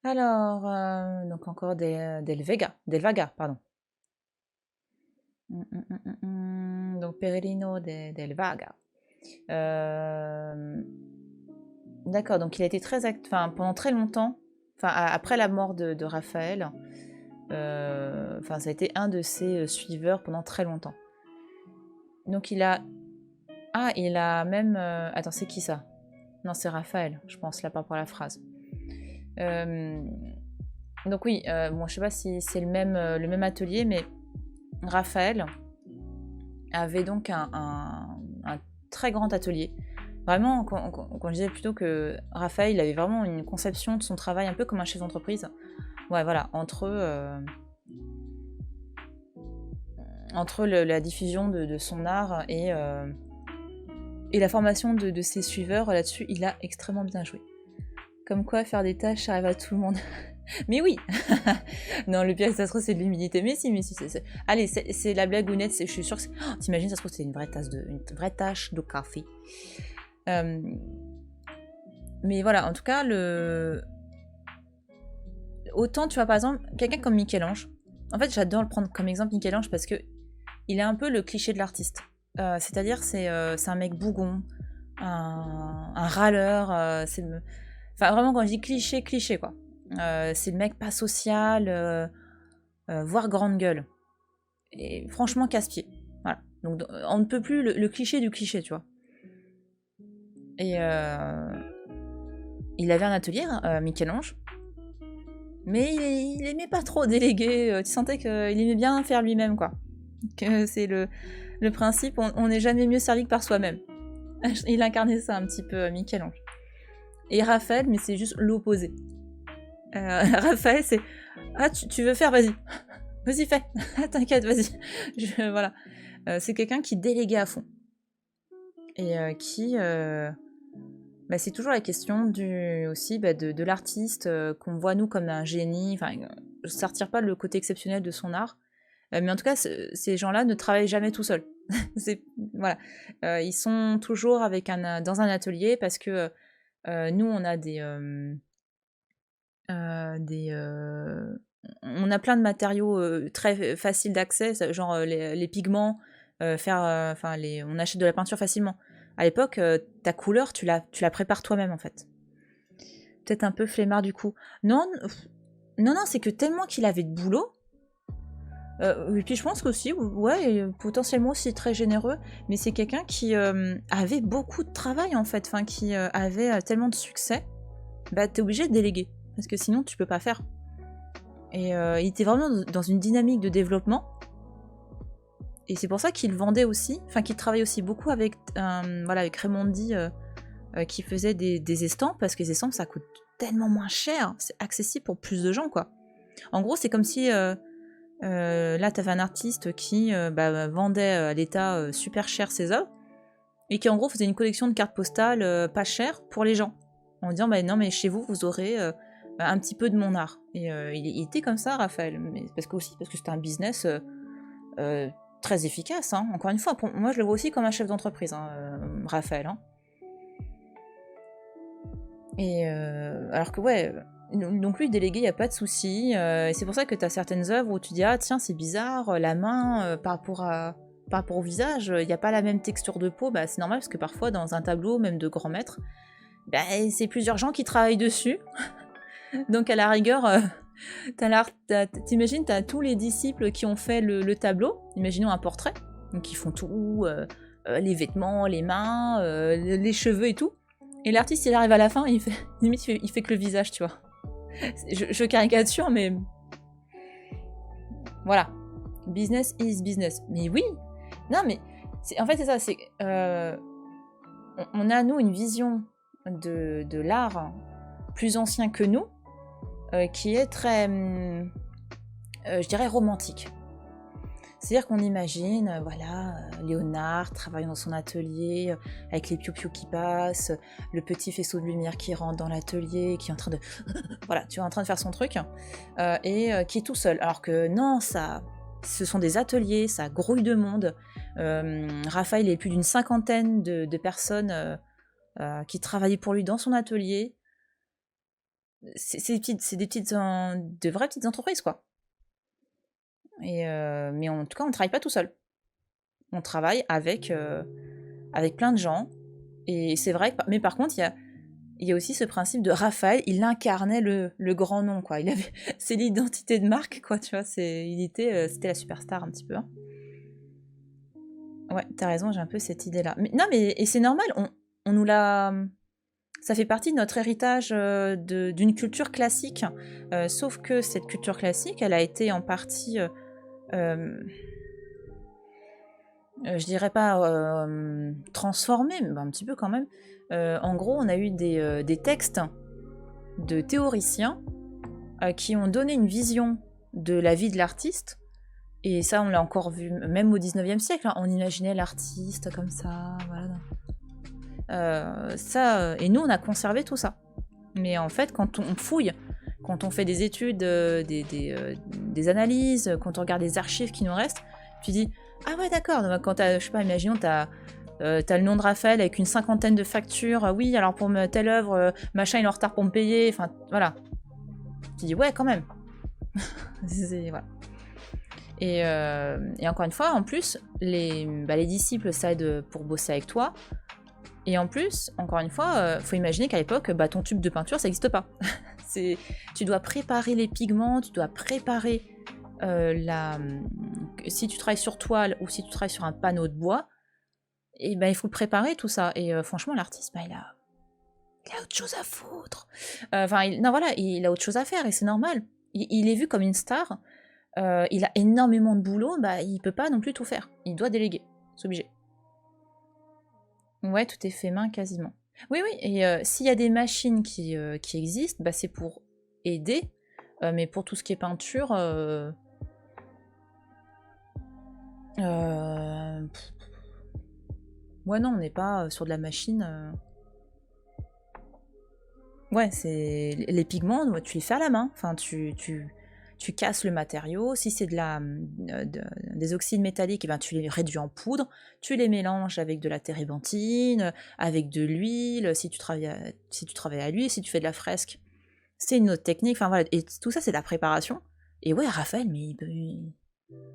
Alors, donc encore Del Vaga, pardon. Donc Perelino Del Vaga. D'accord, donc il a été enfin, pendant très longtemps, enfin, après la mort de Raphaël, enfin, ça a été un de ses suiveurs pendant très longtemps. Donc il a même... Attends, c'est qui ça? Non, c'est Raphaël, je pense, là, par rapport à la phrase. Donc oui, bon, je sais pas si c'est le même atelier, mais Raphaël avait donc un très grand atelier. Vraiment, quand je disais plutôt que Raphaël il avait vraiment une conception de son travail un peu comme un chef d'entreprise. Ouais, voilà, entre la diffusion de son art et la formation de ses suiveurs là-dessus, il a extrêmement bien joué. Comme quoi, faire des tâches, ça arrive à tout le monde. Mais oui. Non, le pire, ça se trouve, c'est de l'humidité. Mais si, allez, c'est la blagounette, je suis sûre que c'est... Oh, t'imagines, ça se trouve, c'est une vraie tâche de café. Mais voilà, en tout cas, autant, tu vois, par exemple, quelqu'un comme Michel-Ange, en fait, j'adore le prendre comme exemple Michel-Ange parce que il est un peu le cliché de l'artiste. C'est-à-dire, c'est un mec bougon, un râleur, enfin, vraiment, quand je dis cliché, cliché, quoi. C'est le mec pas social, voire grande gueule. Et franchement, casse-pied. Voilà. Donc, on ne peut plus le cliché du cliché, tu vois. Et il avait un atelier, Michel-Ange, mais il aimait pas trop déléguer. Tu sentais qu'il aimait bien faire lui-même, quoi. Que c'est le principe, on n'est jamais mieux servi que par soi-même. Il incarnait ça un petit peu, Michel-Ange. Et Raphaël, mais c'est juste l'opposé. Raphaël, c'est ah, tu veux faire, vas-y. Vas-y, fais. T'inquiète, vas-y. Voilà. C'est quelqu'un qui déléguait à fond. Et qui. Bah, c'est toujours la question aussi de l'artiste qu'on voit nous comme un génie. Enfin, ça retire pas le côté exceptionnel de son art. Mais en tout cas, ces gens-là ne travaillent jamais tout seuls. Voilà. Ils sont toujours dans un atelier parce que nous, on a on a plein de matériaux très faciles d'accès, genre les pigments, enfin, on achète de la peinture facilement. À l'époque, ta couleur, tu la prépares toi-même en fait. Peut-être un peu flemmard du coup. Non, non, c'est que tellement qu'il avait de boulot. Et puis je pense qu'aussi, ouais, potentiellement aussi très généreux, mais c'est quelqu'un qui avait beaucoup de travail en fait, enfin qui avait tellement de succès, bah t'es obligé de déléguer, parce que sinon tu peux pas faire. Et il était vraiment dans une dynamique de développement, et c'est pour ça qu'il vendait aussi, enfin qu'il travaillait aussi beaucoup avec Raimondi, qui faisait des estampes, parce que les estampes ça coûte tellement moins cher, c'est accessible pour plus de gens quoi. En gros c'est comme si là, t'avais un artiste qui vendait à l'État super cher ses œuvres et qui en gros faisait une collection de cartes postales pas chères pour les gens en disant bah non mais chez vous vous aurez un petit peu de mon art. Et il était comme ça Raphaël, mais parce que c'était un business très efficace, hein. Encore une fois, moi je le vois aussi comme un chef d'entreprise, hein, Raphaël, hein. Et alors que ouais, donc lui délégué, y a pas de souci. Et c'est pour ça que t'as certaines œuvres où tu dis ah tiens c'est bizarre, la main par rapport au visage, il y a pas la même texture de peau. Bah c'est normal parce que parfois dans un tableau même de grand maître, bah, c'est plusieurs gens qui travaillent dessus. Donc à la rigueur, t'imagines t'as tous les disciples qui ont fait le tableau. Imaginons un portrait, donc ils font tout, les vêtements, les mains, les cheveux et tout. Et l'artiste, il arrive à la fin, limite, il fait que le visage, tu vois. Je caricature, mais voilà. Business is business. Mais oui. Non, mais en fait, c'est ça. On a, nous, une vision de l'art plus ancien que nous, qui est très, je dirais, romantique. C'est-à-dire qu'on imagine, Léonard travaillant dans son atelier, avec les piou-piou qui passent, le petit faisceau de lumière qui rentre dans l'atelier, qui est en train de... voilà, tu es en train de faire son truc, et qui est tout seul. Alors que non, ce sont des ateliers, ça grouille de monde. Raphaël, il y a plus d'une cinquantaine de personnes qui travaillaient pour lui dans son atelier. de vraies petites entreprises, quoi. Mais en tout cas, on ne travaille pas tout seul. On travaille avec plein de gens. Et c'est vrai mais par contre, il y a aussi ce principe de Raphaël, il incarnait le grand nom, quoi. C'est l'identité de marque, quoi, tu vois. C'était la superstar un petit peu, hein. Ouais, t'as raison, j'ai un peu cette idée-là. Mais, non, mais et c'est normal, on nous l'a. Ça fait partie de notre héritage d'une culture classique. Sauf que cette culture classique, elle a été en partie, je dirais pas transformée, mais un petit peu quand même. En gros, on a eu des textes de théoriciens qui ont donné une vision de la vie de l'artiste. Et ça, on l'a encore vu, même au 19e siècle, hein, on imaginait l'artiste comme ça, voilà. Et nous, on a conservé tout ça. Mais en fait, quand on fouille, quand on fait des études, des analyses, quand on regarde les archives qui nous restent, tu dis, ah ouais, d'accord, donc quand je sais pas, imaginons, t'as le nom de Raphaël avec une 50aine de factures, oui, alors pour telle œuvre, machin, il est en retard pour me payer, enfin, voilà. Tu dis, ouais, quand même. Voilà. Et encore une fois, en plus, les disciples s'aident pour bosser avec toi. Et en plus, encore une fois, faut imaginer qu'à l'époque, ton tube de peinture, ça n'existe pas. Tu dois préparer les pigments, tu dois préparer si tu travailles sur toile ou si tu travailles sur un panneau de bois, et il faut le préparer tout ça. Et franchement, l'artiste, il a autre chose à foutre. Non, voilà, il a autre chose à faire et c'est normal. Il est vu comme une star. Il a énormément de boulot, il peut pas non plus tout faire. Il doit déléguer, c'est obligé. Ouais, tout est fait main quasiment. Oui, oui, et s'il y a des machines qui existent, c'est pour aider, mais pour tout ce qui est peinture, ouais, non, on n'est pas sur de la machine. Ouais, c'est les pigments, tu les fais à la main. Enfin, tu casses le matériau. Si c'est des oxydes métalliques, tu les réduis en poudre. Tu les mélanges avec de la térébenthine, avec de l'huile. Si tu travailles à l'huile, si tu fais de la fresque, c'est une autre technique. Enfin voilà, et tout ça, c'est de la préparation. Et ouais, Raphaël, mais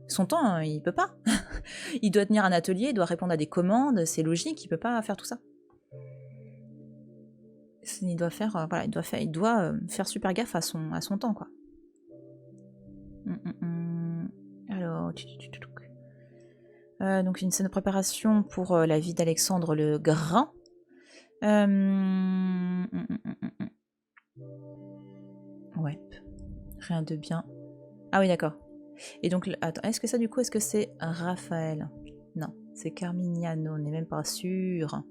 son temps, hein, il peut pas. Il doit tenir un atelier, il doit répondre à des commandes. C'est logique, il peut pas faire tout ça. Il doit faire, il doit faire super gaffe à son temps, quoi. Alors, donc une scène de préparation pour la vie d'Alexandre le Grand. Ouais, rien de bien. Ah oui, d'accord. Et donc, attends, est-ce que c'est Raphaël? Non, c'est Carmignano, on n'est même pas sûr.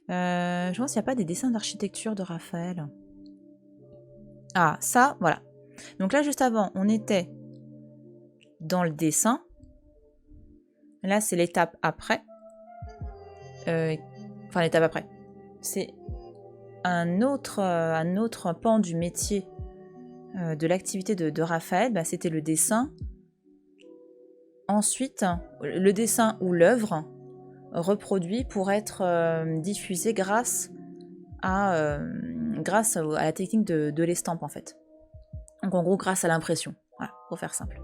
Je pense qu'il n'y a pas des dessins d'architecture de Raphaël. Ah, ça, voilà. Donc là, juste avant, on était dans le dessin. Là, c'est l'étape après. Enfin, l'étape après. C'est un autre pan du métier de l'activité de Raphaël. C'était le dessin. Ensuite, le dessin ou l'œuvre reproduit pour être diffusé grâce à la technique de l'estampe, en fait. Donc en gros, grâce à l'impression. Voilà, pour faire simple.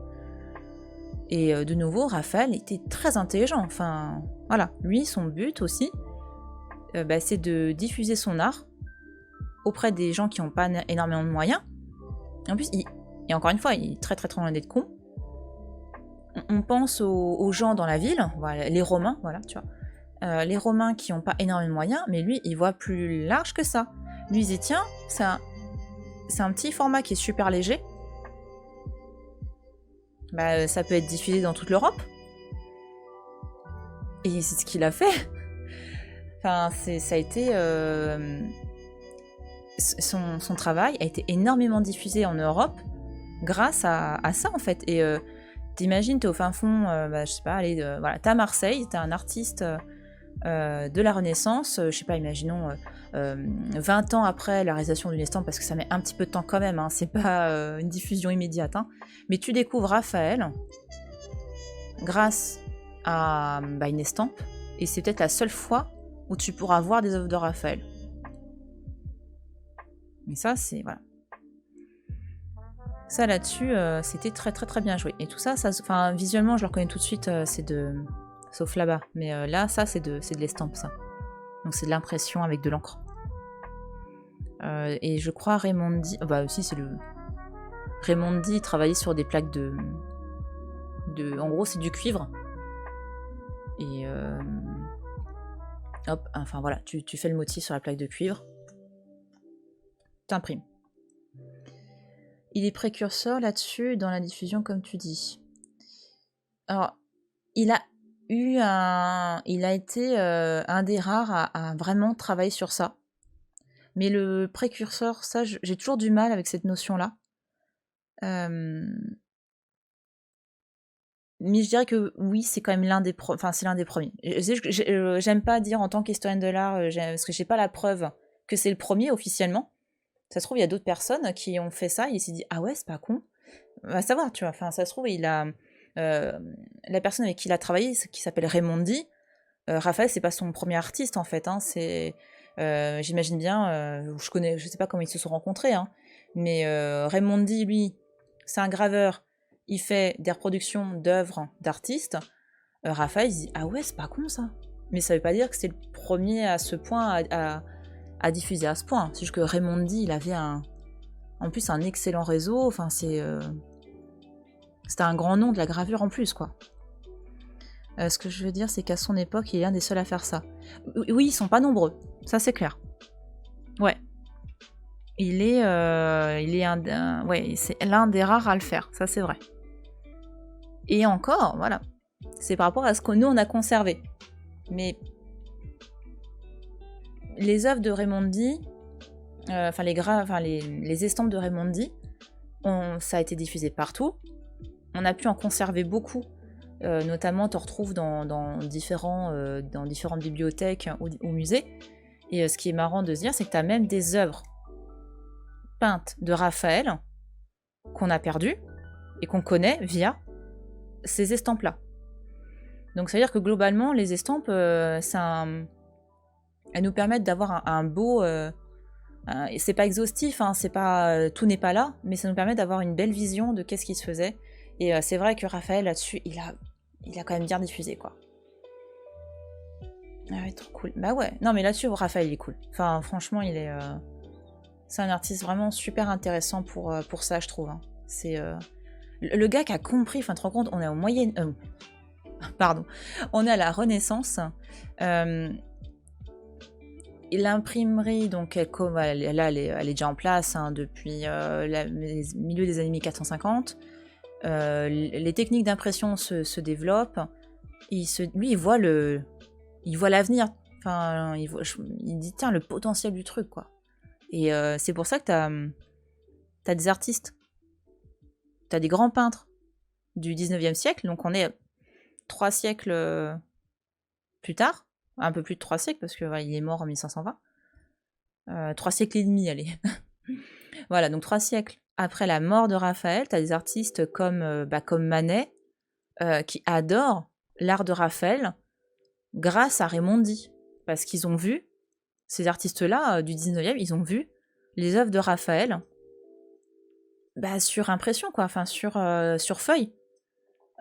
Et de nouveau, Raphaël était très intelligent. Enfin, voilà. Lui, son but aussi, c'est de diffuser son art auprès des gens qui n'ont pas énormément de moyens. En plus, et encore une fois, il est très très très loin d'être con. On pense aux gens dans la ville, voilà, les Romains, voilà, tu vois. Les Romains qui n'ont pas énormément de moyens, mais lui, il voit plus large que ça. Lui, il dit, tiens, c'est un petit format qui est super léger. Ça peut être diffusé dans toute l'Europe. Et c'est ce qu'il a fait. Enfin, ça a été... son travail a été énormément diffusé en Europe grâce à ça, en fait. Et t'imagines, t'es au fin fond, je sais pas, voilà, t'es à Marseille, t'es un artiste de la Renaissance, je sais pas, imaginons 20 ans après la réalisation d'une estampe, parce que ça met un petit peu de temps quand même, hein, c'est pas une diffusion immédiate, hein, mais tu découvres Raphaël grâce à une estampe, et c'est peut-être la seule fois où tu pourras voir des œuvres de Raphaël. Mais ça, c'est... Voilà. Ça là-dessus, c'était très très très bien joué. Et tout ça, enfin visuellement, je le reconnais tout de suite, c'est de... Sauf là-bas. Mais là, ça, c'est de l'estampe, ça. Donc c'est de l'impression avec de l'encre. Et je crois Raimondi... Bah aussi, c'est le... Raimondi travaillait sur des plaques de... En gros, c'est du cuivre. Et... Hop, enfin voilà, tu fais le motif sur la plaque de cuivre. T'imprimes. Il est précurseur là-dessus dans la diffusion, comme tu dis. Alors, il a été un des rares à vraiment travailler sur ça. Mais le précurseur, ça, j'ai toujours du mal avec cette notion-là. Mais je dirais que oui, c'est quand même l'un des premiers. J'aime pas dire en tant qu'historienne de l'art, parce que j'ai pas la preuve que c'est le premier officiellement. Ça se trouve, il y a d'autres personnes qui ont fait ça, et il s'est dit ah ouais, c'est pas con. À savoir, tu vois. Enfin, ça se trouve, la personne avec qui il a travaillé, qui s'appelle Raimondi. Raphaël, c'est pas son premier artiste en fait. Hein, j'imagine bien, je sais pas comment ils se sont rencontrés, hein, mais Raimondi, lui, c'est un graveur. Il fait des reproductions d'œuvres d'artistes. Raphaël, il dit ah ouais, c'est pas con ça. Mais ça veut pas dire que c'est le premier à ce point à diffuser à ce point. C'est juste que Raimondi, il avait en plus un excellent réseau. Enfin, c'était un grand nom de la gravure en plus, quoi. Ce que je veux dire, c'est qu'à son époque, il est l'un des seuls à faire ça. Oui, ils sont pas nombreux, ça c'est clair. Ouais. Ouais, c'est l'un des rares à le faire, ça c'est vrai. Et encore, voilà, c'est par rapport à ce que nous on a conservé. Mais les œuvres de Raimondi, les estampes de Raimondi, ça a été diffusé partout. On a pu en conserver beaucoup. Notamment, tu retrouves dans différentes bibliothèques ou musées. Et ce qui est marrant de se dire, c'est que tu as même des œuvres peintes de Raphaël qu'on a perdues et qu'on connaît via ces estampes-là. Donc ça veut dire que globalement, les estampes, elles nous permettent d'avoir un beau... c'est pas exhaustif, hein, tout n'est pas là, mais ça nous permet d'avoir une belle vision de qu'est-ce qui se faisait. Et c'est vrai que Raphaël, là-dessus, il a quand même bien diffusé, quoi. Ah ouais, trop cool. Bah ouais, non mais là-dessus, Raphaël, il est cool. Enfin, franchement, c'est un artiste vraiment super intéressant pour ça, je trouve. Hein. C'est le gars qui a compris, enfin, tu te rends compte, on est au Moyen... pardon. On est à la Renaissance. L'imprimerie, donc, elle est déjà en place hein, depuis le milieu des années 1450. Les techniques d'impression se développent. Lui, il voit l'avenir. Enfin, il dit tiens, le potentiel du truc, quoi. Et c'est pour ça que t'as des artistes. T'as des grands peintres du 19e siècle. Donc on est 3 siècles plus tard. Un peu plus de 3 siècles, parce que il est mort en 1520. 3 siècles et demi, allez. Voilà, donc 3 siècles après la mort de Raphaël, t'as des artistes comme Manet, qui adorent l'art de Raphaël grâce à Raimondi. Parce qu'ils ont vu, ces artistes-là du 19e, ils ont vu les œuvres de Raphaël sur impression, quoi, enfin sur feuille.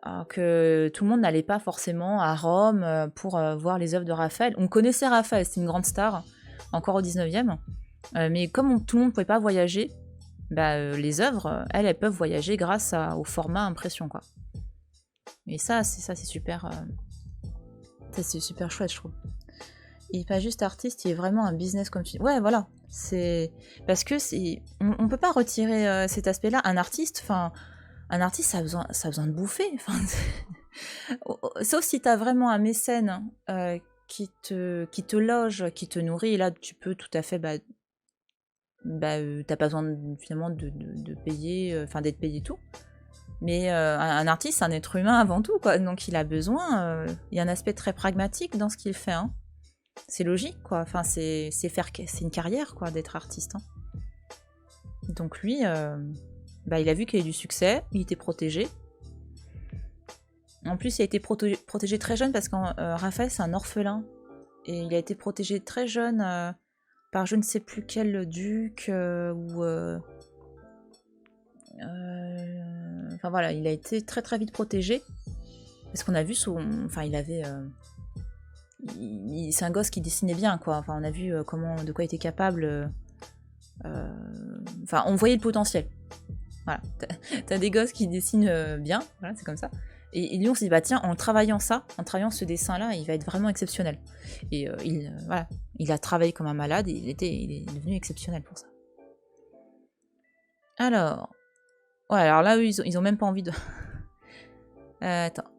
Alors que tout le monde n'allait pas forcément à Rome pour voir les œuvres de Raphaël. On connaissait Raphaël, c'était une grande star, encore au 19e. Mais comme tout le monde ne pouvait pas voyager, les œuvres, elles peuvent voyager grâce au format impression, quoi. Et c'est super... c'est super chouette, je trouve. Il n'est pas juste artiste, il est vraiment un business, comme tu dis. Ouais, voilà. C'est... Parce que on peut pas retirer cet aspect-là. Un artiste, ça a besoin de bouffer. Sauf si tu as vraiment un mécène qui te loge, qui te nourrit, et là, tu peux tout à fait... t'as pas besoin finalement de payer, d'être payé tout. Mais un artiste, c'est un être humain avant tout, quoi. Donc il a besoin... Il y a un aspect très pragmatique dans ce qu'il fait, hein. C'est logique, quoi. Enfin, c'est une carrière, quoi, d'être artiste. Hein. Donc lui, il a vu qu'il y avait du succès, il était protégé. En plus, il a été protégé très jeune parce que Raphaël, c'est un orphelin. Et il a été protégé très jeune par je ne sais plus quel duc ou... Enfin voilà, il a été très très vite protégé. Parce qu'on a vu son... Enfin, il avait... c'est un gosse qui dessinait bien, quoi. Enfin, on a vu de quoi il était capable. Enfin, on voyait le potentiel. Voilà. T'as des gosses qui dessinent bien, voilà, c'est comme ça. Et lui, on s'est dit, bah tiens, en travaillant ce dessin-là, il va être vraiment exceptionnel. Et voilà, il a travaillé comme un malade et il est devenu exceptionnel pour ça. Alors, ouais, alors là, eux, ils ont même pas envie de... attends.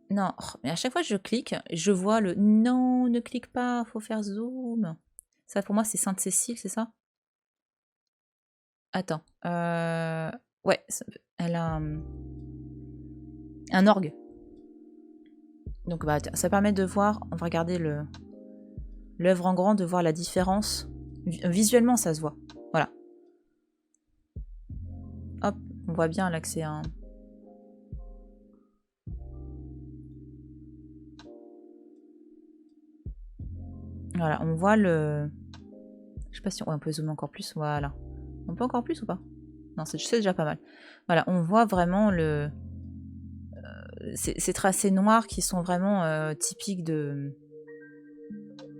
Non, mais à chaque fois que je clique, je vois le non, ne clique pas, faut faire zoom. Ça pour moi c'est Sainte-Cécile, c'est ça? Attends. Ouais, elle a un orgue. Donc bah ça permet de voir, on va regarder l'œuvre en grand, de voir la différence. Visuellement ça se voit. Voilà. Hop, on voit bien là que c'est un... Voilà, on voit le... Je sais pas si on peut zoomer encore plus, voilà. On peut encore plus ou pas? Non, c'est déjà pas mal. Voilà, on voit vraiment ces tracés noirs qui sont vraiment typiques de...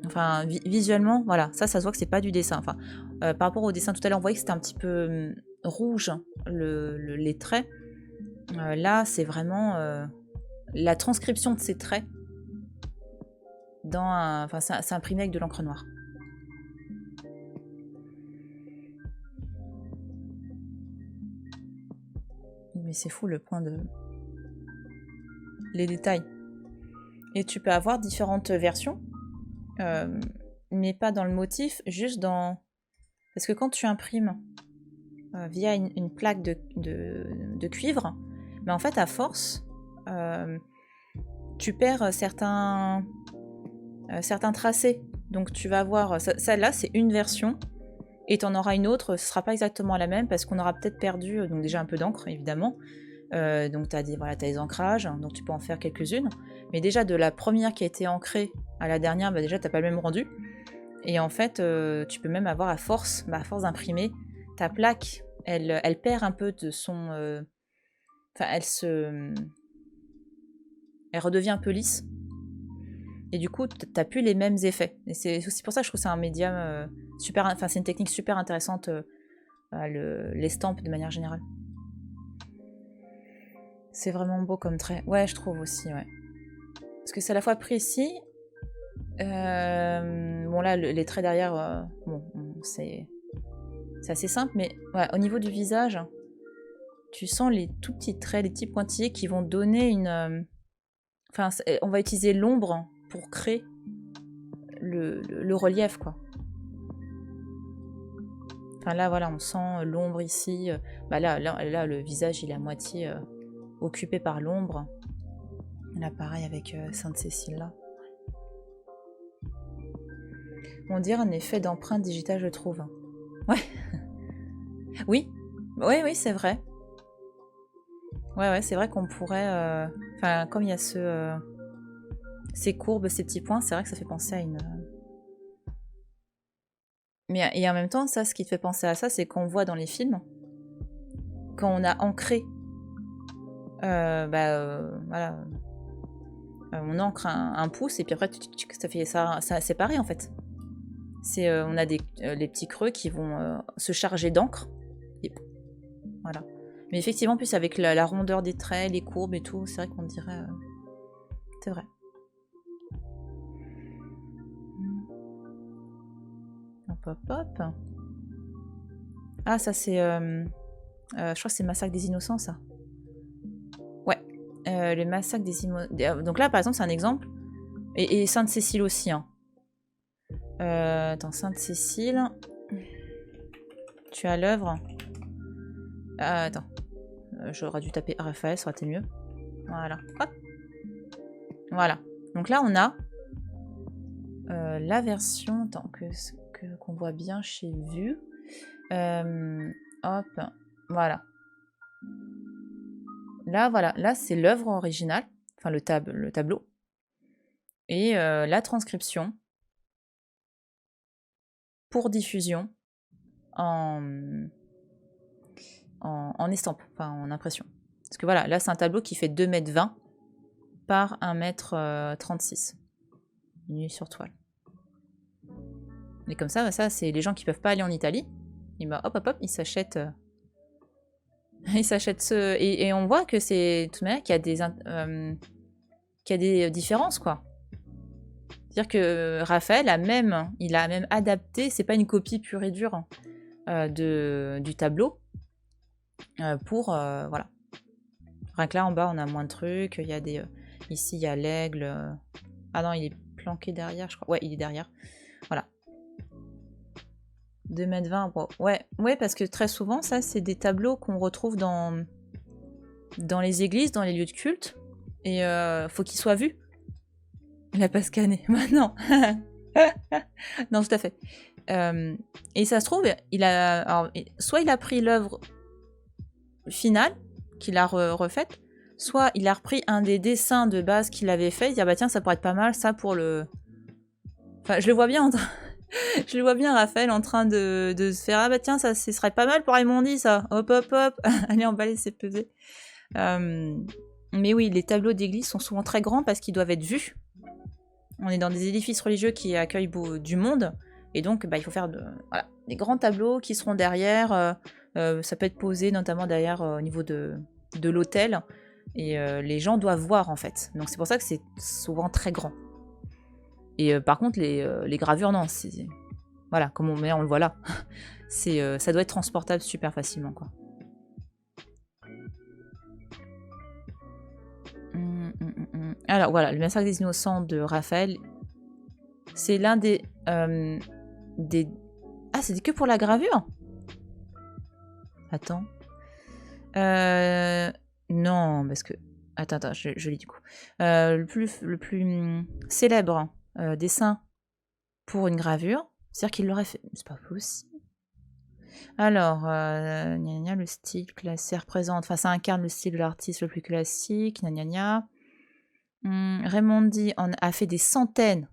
Enfin, visuellement, voilà, ça se voit que c'est pas du dessin. Enfin, par rapport au dessin tout à l'heure, on voyait que c'était un petit peu rouge, les traits. Là, c'est vraiment la transcription de ces traits dans un... Enfin, c'est imprimé avec de l'encre noire. Mais c'est fou le point de... Les détails. Et tu peux avoir différentes versions, mais pas dans le motif, juste dans... Parce que quand tu imprimes via une plaque de cuivre, mais en fait, à force, tu perds certains tracés. Donc tu vas avoir... Celle-là, c'est une version, et tu en auras une autre, ce sera pas exactement la même, parce qu'on aura peut-être perdu, donc déjà un peu d'encre, évidemment. Donc tu as des ancrages, donc tu peux en faire quelques-unes. Mais déjà, de la première qui a été ancrée à la dernière, bah déjà, tu n'as pas le même rendu. Et en fait, tu peux même avoir à force d'imprimer, ta plaque, elle perd un peu de son... Enfin, elle redevient un peu lisse. Et du coup, t'as plus les mêmes effets. Et c'est aussi pour ça que je trouve que c'est un médium super... Enfin, c'est une technique super intéressante, l'estampe de manière générale. C'est vraiment beau comme trait. Ouais, je trouve aussi, ouais. Parce que c'est à la fois précis. Bon, là, les traits derrière, bon, c'est assez simple, mais ouais, au niveau du visage, tu sens les tout petits traits, les petits pointillés qui vont donner une... Enfin, on va utiliser l'ombre pour créer le relief, quoi. Enfin, là, voilà, on sent l'ombre ici. Bah là, le visage, il est à moitié occupé par l'ombre. Là, pareil avec Sainte-Cécile, là. On dirait un effet d'empreinte digitale, je trouve. Ouais. Oui. Oui, c'est vrai. Ouais, c'est vrai qu'on pourrait... Enfin, comme il y a ces courbes, ces petits points, c'est vrai que ça fait penser à une... Mais et en même temps, ça, ce qui te fait penser à ça, c'est qu'on voit dans les films, quand on a ancré... voilà... on ancre un pouce, et puis après, ça fait ça, c'est pareil, en fait. On a les petits creux qui vont se charger d'encre. Voilà. Mais effectivement, plus avec la rondeur des traits, les courbes et tout, c'est vrai qu'on dirait... C'est vrai. Hop. Ah, ça c'est... je crois que c'est Massacre des Innocents, ça. Ouais. Le Massacre des Innocents... Donc là, par exemple, c'est un exemple. Et Sainte-Cécile aussi, hein. Attends, Sainte-Cécile... Tu as l'œuvre. Attends. J'aurais dû taper Raphaël, ça aurait été mieux. Voilà. Hop. Voilà. Donc là, on a la version... Attends, qu'on voit bien chez Vue. Hop. Voilà. Là, voilà. Là, c'est l'œuvre originale. Enfin, le tableau. Et la transcription pour diffusion en estampe, enfin en impression. Parce que voilà, là, c'est un tableau qui fait 2,20 m par 1,36 m. Nu sur toile. Et comme ça, ça c'est les gens qui peuvent pas aller en Italie. Et bah, hop, hop, hop, ils s'achètent... ils s'achètent ce... Et on voit que c'est... De toute manière, qu'il y a des différences, quoi. C'est-à-dire que Raphaël il a même adapté, c'est pas une copie pure et dure du tableau, pour... voilà. Rien que là, en bas, on a moins de trucs. Il y a des... ici, il y a l'aigle. Ah non, il est planqué derrière, je crois. Ouais, il est derrière. Voilà. 2,20 m. Bon. Ouais, parce que très souvent, ça, c'est des tableaux qu'on retrouve dans les églises, dans les lieux de culte. Et faut qu'ils soient vus. Il n'a pas scanné. Maintenant. Non, tout à fait. Et ça se trouve, soit il a pris l'œuvre finale, qu'il a refaite, soit il a repris un des dessins de base qu'il avait fait. Il dit, ah bah tiens, ça pourrait être pas mal, ça, pour le... Enfin, je le vois bien je le vois bien, Raphaël, en train de se faire, ah bah tiens, ça, ce serait pas mal pour Raimondi, ça. Hop, hop, hop. Allez, emballer, c'est pesé. Mais oui, les tableaux d'église sont souvent très grands parce qu'ils doivent être vus. On est dans des édifices religieux qui accueillent du monde. Et donc, bah, il faut faire des grands tableaux qui seront derrière. Ça peut être posé notamment derrière au niveau de l'autel. Et les gens doivent voir, en fait. Donc c'est pour ça que c'est souvent très grand. Et par contre, les gravures, non. Voilà, comme on le voit là. Ça doit être transportable super facilement, quoi. Alors voilà, le massacre des innocents de Raphaël, c'est l'un des... Ah, c'est que pour la gravure? Attends. Non, parce que... Attends, je lis du coup. Le plus célèbre dessin pour une gravure, c'est-à-dire qu'il l'aurait fait... C'est pas possible. Alors, le style classé représente... Enfin, ça incarne le style de l'artiste le plus classique, Raimondi a fait des centaines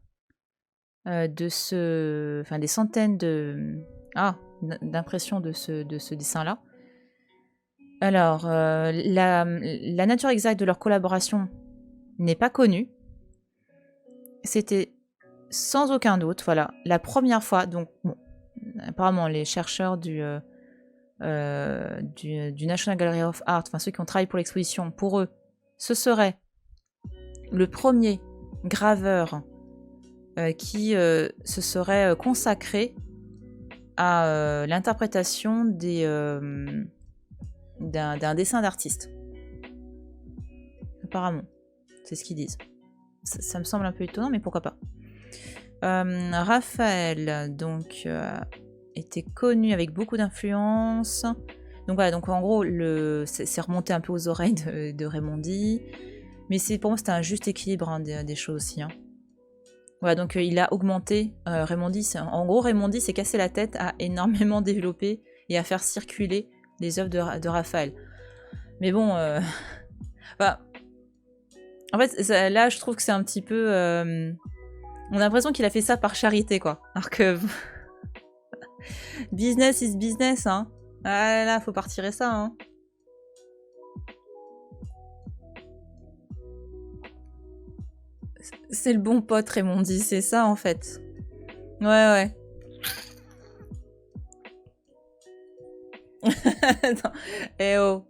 des centaines d'impressions de ce dessin-là. Alors, la nature exacte de leur collaboration n'est pas connue. C'était sans aucun doute, voilà, la première fois. Donc, bon, apparemment, les chercheurs du National Gallery of Art, enfin ceux qui ont travaillé pour l'exposition, pour eux, ce serait le premier graveur qui se serait consacré à l'interprétation d'un dessin d'artiste. Apparemment, c'est ce qu'ils disent. Ça me semble un peu étonnant, mais pourquoi pas. Raphaël, donc, était connu avec beaucoup d'influence. Donc voilà, donc en gros, c'est remonté un peu aux oreilles de Raimondi. Mais pour moi, c'était un juste équilibre des choses aussi. Voilà, donc il a augmenté. Raimondi, en gros, Raimondi s'est cassé la tête à énormément développer et à faire circuler les œuvres de Raphaël. Mais bon, bah, en fait, là, je trouve que c'est un petit peu... on a l'impression qu'il a fait ça par charité, quoi. Alors que... business is business, hein. Ah là, faut pas retirer ça, hein. C'est le bon pote, Raimondi, c'est ça, en fait. Ouais. Attends. Eh oh.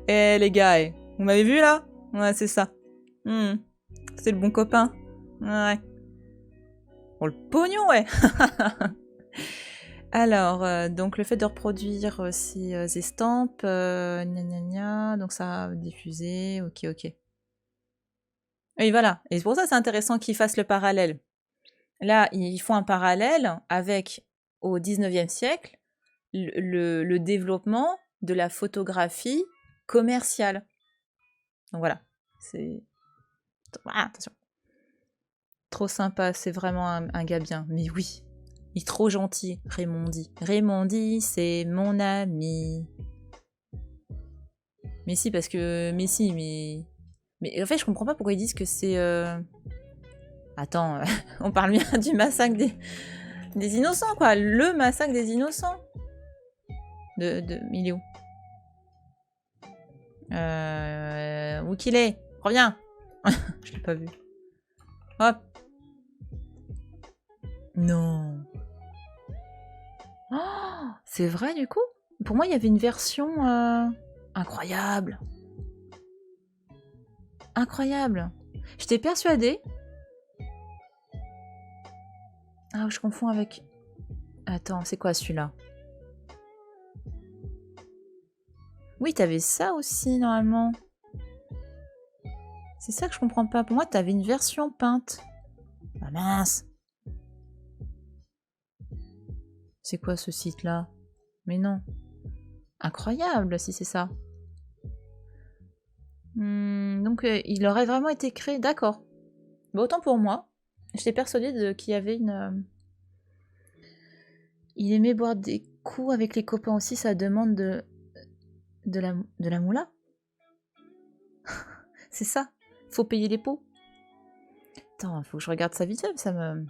Eh les gars, vous m'avez vu, là? Ouais, c'est ça. C'est le bon copain. Ouais. Pour le pognon, ouais. Alors, donc le fait de reproduire ces estampes, donc ça a diffusé, ok. Et voilà, et c'est pour ça que c'est intéressant qu'ils fassent le parallèle. Là, ils font un parallèle avec, au 19e siècle, le développement de la photographie commerciale. Donc voilà, c'est... Ah, attention. Trop sympa, c'est vraiment un gars bien. Mais oui, il est trop gentil, Raimondi. Raimondi, c'est mon ami. Mais si, parce que... Mais en fait, je comprends pas pourquoi ils disent que c'est... Attends, on parle bien du massacre des innocents, quoi. Le massacre des innocents. Il est où? Où qu'il est? Reviens. Je l'ai pas vu. Hop. Non. Oh, c'est vrai du coup? Pour moi, il y avait une version incroyable. Incroyable. J'étais persuadée. Ah, je confonds avec... Attends, c'est quoi celui-là? Oui, t'avais ça aussi, normalement. C'est ça que je comprends pas. Pour moi, t'avais une version peinte. Ah mince. C'est quoi ce site-là? Mais non. Incroyable, si c'est ça. Donc, il aurait vraiment été créé. D'accord. Bah, autant pour moi. J'étais persuadée qu'il y avait une... Il aimait boire des coups avec les copains aussi, ça demande de la moula. C'est ça. Faut payer les pots. Attends, faut que je regarde ça vite fait, ça me...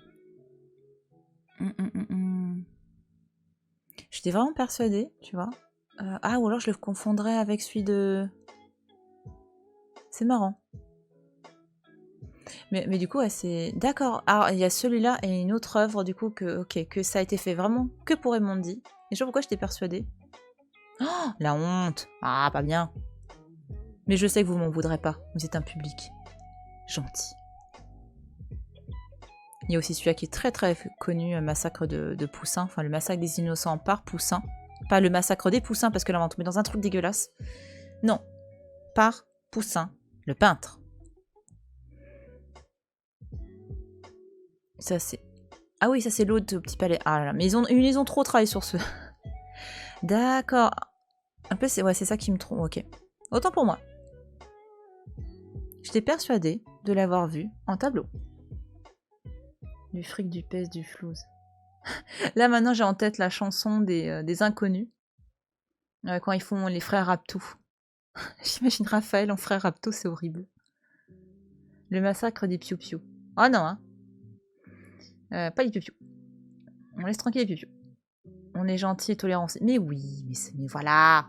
J'étais vraiment persuadée, tu vois. Ah, ou alors je le confondrais avec celui de... C'est marrant. Mais du coup, ouais, c'est... D'accord. Alors, il y a celui-là et une autre œuvre, du coup, que ça a été fait vraiment que pour Raimondi. Et je sais pas pourquoi j'étais persuadée. Oh, la honte. Ah, pas bien. Mais je sais que vous m'en voudrez pas. Vous êtes un public gentil. Il y a aussi celui-là qui est très très connu, Massacre de Poussin. Enfin, le massacre des innocents par Poussin. Pas le massacre des Poussins, parce que là, on va tomber dans un truc dégueulasse. Non. Par Poussin, le peintre. Ça, c'est... Ah oui, ça, c'est l'autre Petit Palais. Ah là là, mais ils ont trop travaillé sur ce... D'accord. Un peu, c'est ça qui me trompe. Ok. Autant pour moi. J'étais persuadée de l'avoir vu en tableau. Du fric, du pèse, du flouze. Là, maintenant, j'ai en tête la chanson des Inconnus. Quand ils font les frères Raptou. J'imagine Raphaël en frère Raptou, c'est horrible. Le massacre des piou-piou. Oh non, hein. Pas les piou-piou. On laisse tranquille les piou-piou. On est gentil et tolérant. Mais oui, mais voilà.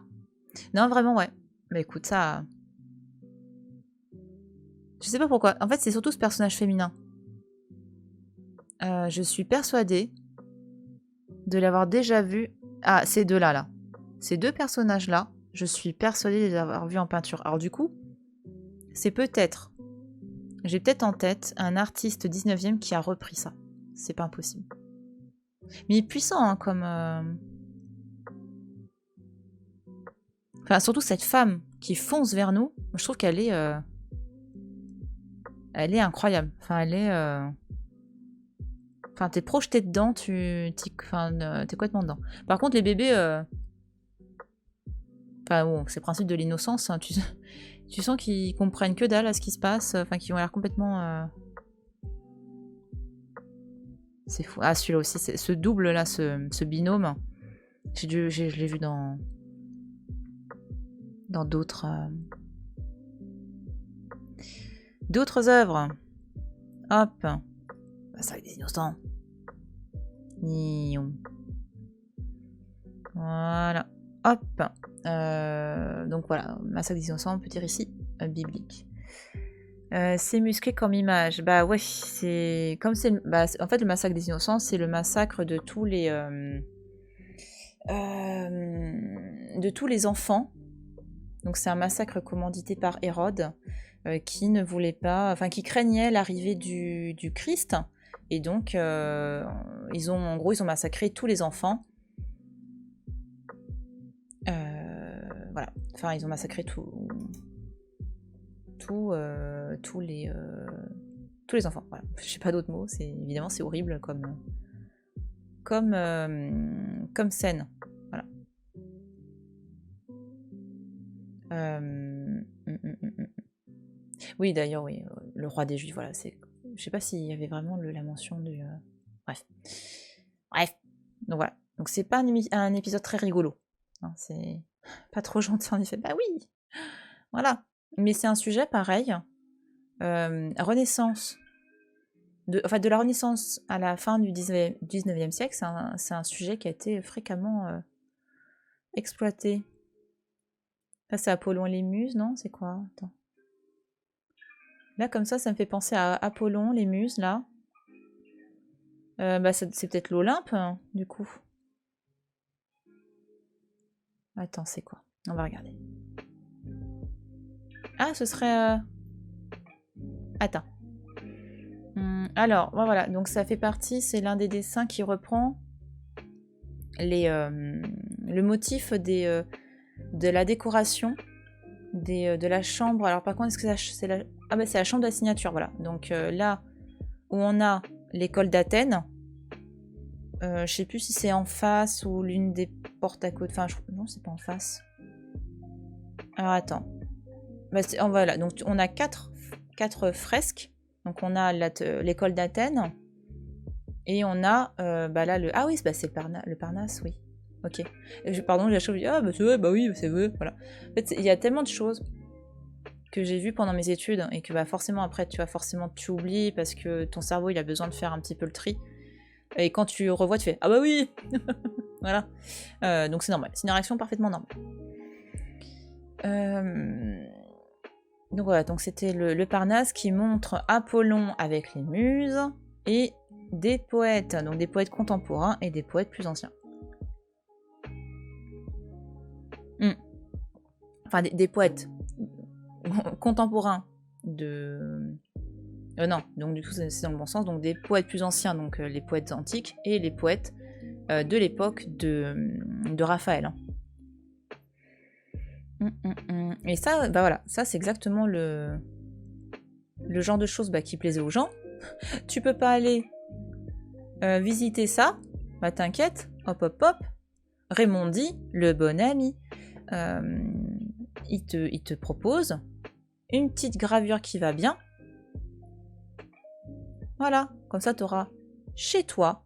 Non, vraiment, ouais. Bah écoute, ça... Je sais pas pourquoi. En fait, c'est surtout ce personnage féminin. Je suis persuadée de l'avoir déjà vu... Ah, ces deux-là, là. Ces deux personnages-là, je suis persuadée de les avoir vus en peinture. Alors du coup, c'est peut-être... J'ai peut-être en tête un artiste 19e qui a repris ça. C'est pas impossible. Mais il est puissant, hein, comme... Enfin, surtout cette femme qui fonce vers nous. Je trouve qu'elle est... Elle est incroyable. Enfin, elle est... Enfin, t'es projeté dedans, t'es complètement dedans. Par contre, les bébés... Enfin, bon, c'est le principe de l'innocence. Hein. Tu sens qu'ils comprennent que dalle à ce qui se passe. Enfin, qu'ils ont l'air complètement... C'est fou. Ah, celui-là aussi. Ce double-là, ce binôme. Je l'ai vu dans d'autres... D'autres œuvres. Hop. Bah, ça avec des innocents. Voilà. Hop. Donc voilà, Massacre des innocents, petit récit biblique. C'est musclé comme image. Bah ouais, c'est comme c'est. Bah, en fait, le Massacre des innocents, c'est le massacre de tous les enfants. Donc c'est un massacre commandité par Hérode, qui ne voulait pas, enfin qui craignait l'arrivée du Christ. Et donc ils ont massacré tous les enfants. Voilà. Enfin, ils ont massacré tous les enfants. Voilà. Je sais pas d'autres mots. Évidemment, c'est horrible comme scène. Voilà. Oui, d'ailleurs, oui. Le roi des Juifs, voilà. Je sais pas s'il y avait vraiment la mention du... Bref. Donc voilà. Donc c'est pas un épisode très rigolo. Hein, c'est pas trop gentil en effet. Bah oui. Voilà. Mais c'est un sujet pareil. Renaissance. De la Renaissance à la fin du 19e siècle, c'est un sujet qui a été fréquemment exploité. Ça, c'est Apollon et les Muses, non? C'est quoi? Attends. Là, comme ça me fait penser à Apollon, les Muses, là. Bah, c'est peut-être l'Olympe, hein, du coup. Attends, c'est quoi? On va regarder. Ah, ce serait... Attends. Alors, voilà. Donc, ça fait partie... C'est l'un des dessins qui reprend le motif de la décoration de la chambre. Alors, par contre, est-ce que c'est la... Ah, bah, c'est la chambre de la signature, voilà. Donc, là où on a l'école d'Athènes... je sais plus si c'est en face ou l'une des portes à côté. Enfin, non, c'est pas en face. Alors, attends. Bah, voilà, donc on a quatre fresques. Donc, on a l'école d'Athènes. Et on a, bah là, Ah oui, bah, c'est le Parnasse, oui. Ok. Pardon, j'ai dit, ah, bah c'est vrai, bah oui, c'est vrai, voilà. En fait, il y a tellement de choses que j'ai vues pendant mes études et que bah, forcément, après, tu oublies parce que ton cerveau, il a besoin de faire un petit peu le tri. Et quand tu revois, tu fais ah bah oui. Voilà. Donc c'est normal. C'est une réaction parfaitement normale. Donc voilà, donc c'était le Parnasse qui montre Apollon avec les muses et des poètes, donc des poètes contemporains et des poètes plus anciens. Enfin, des poètes contemporains de... non, donc du coup c'est dans le bon sens, donc des poètes plus anciens, donc les poètes antiques, et les poètes de l'époque de Raphaël. Hein. Et ça, bah voilà, ça c'est exactement le genre de choses qui plaisait aux gens. Tu peux pas aller visiter ça, bah t'inquiète, hop hop hop, Raymondi, le bon ami, il te propose une petite gravure qui va bien. Voilà, comme ça t'auras chez toi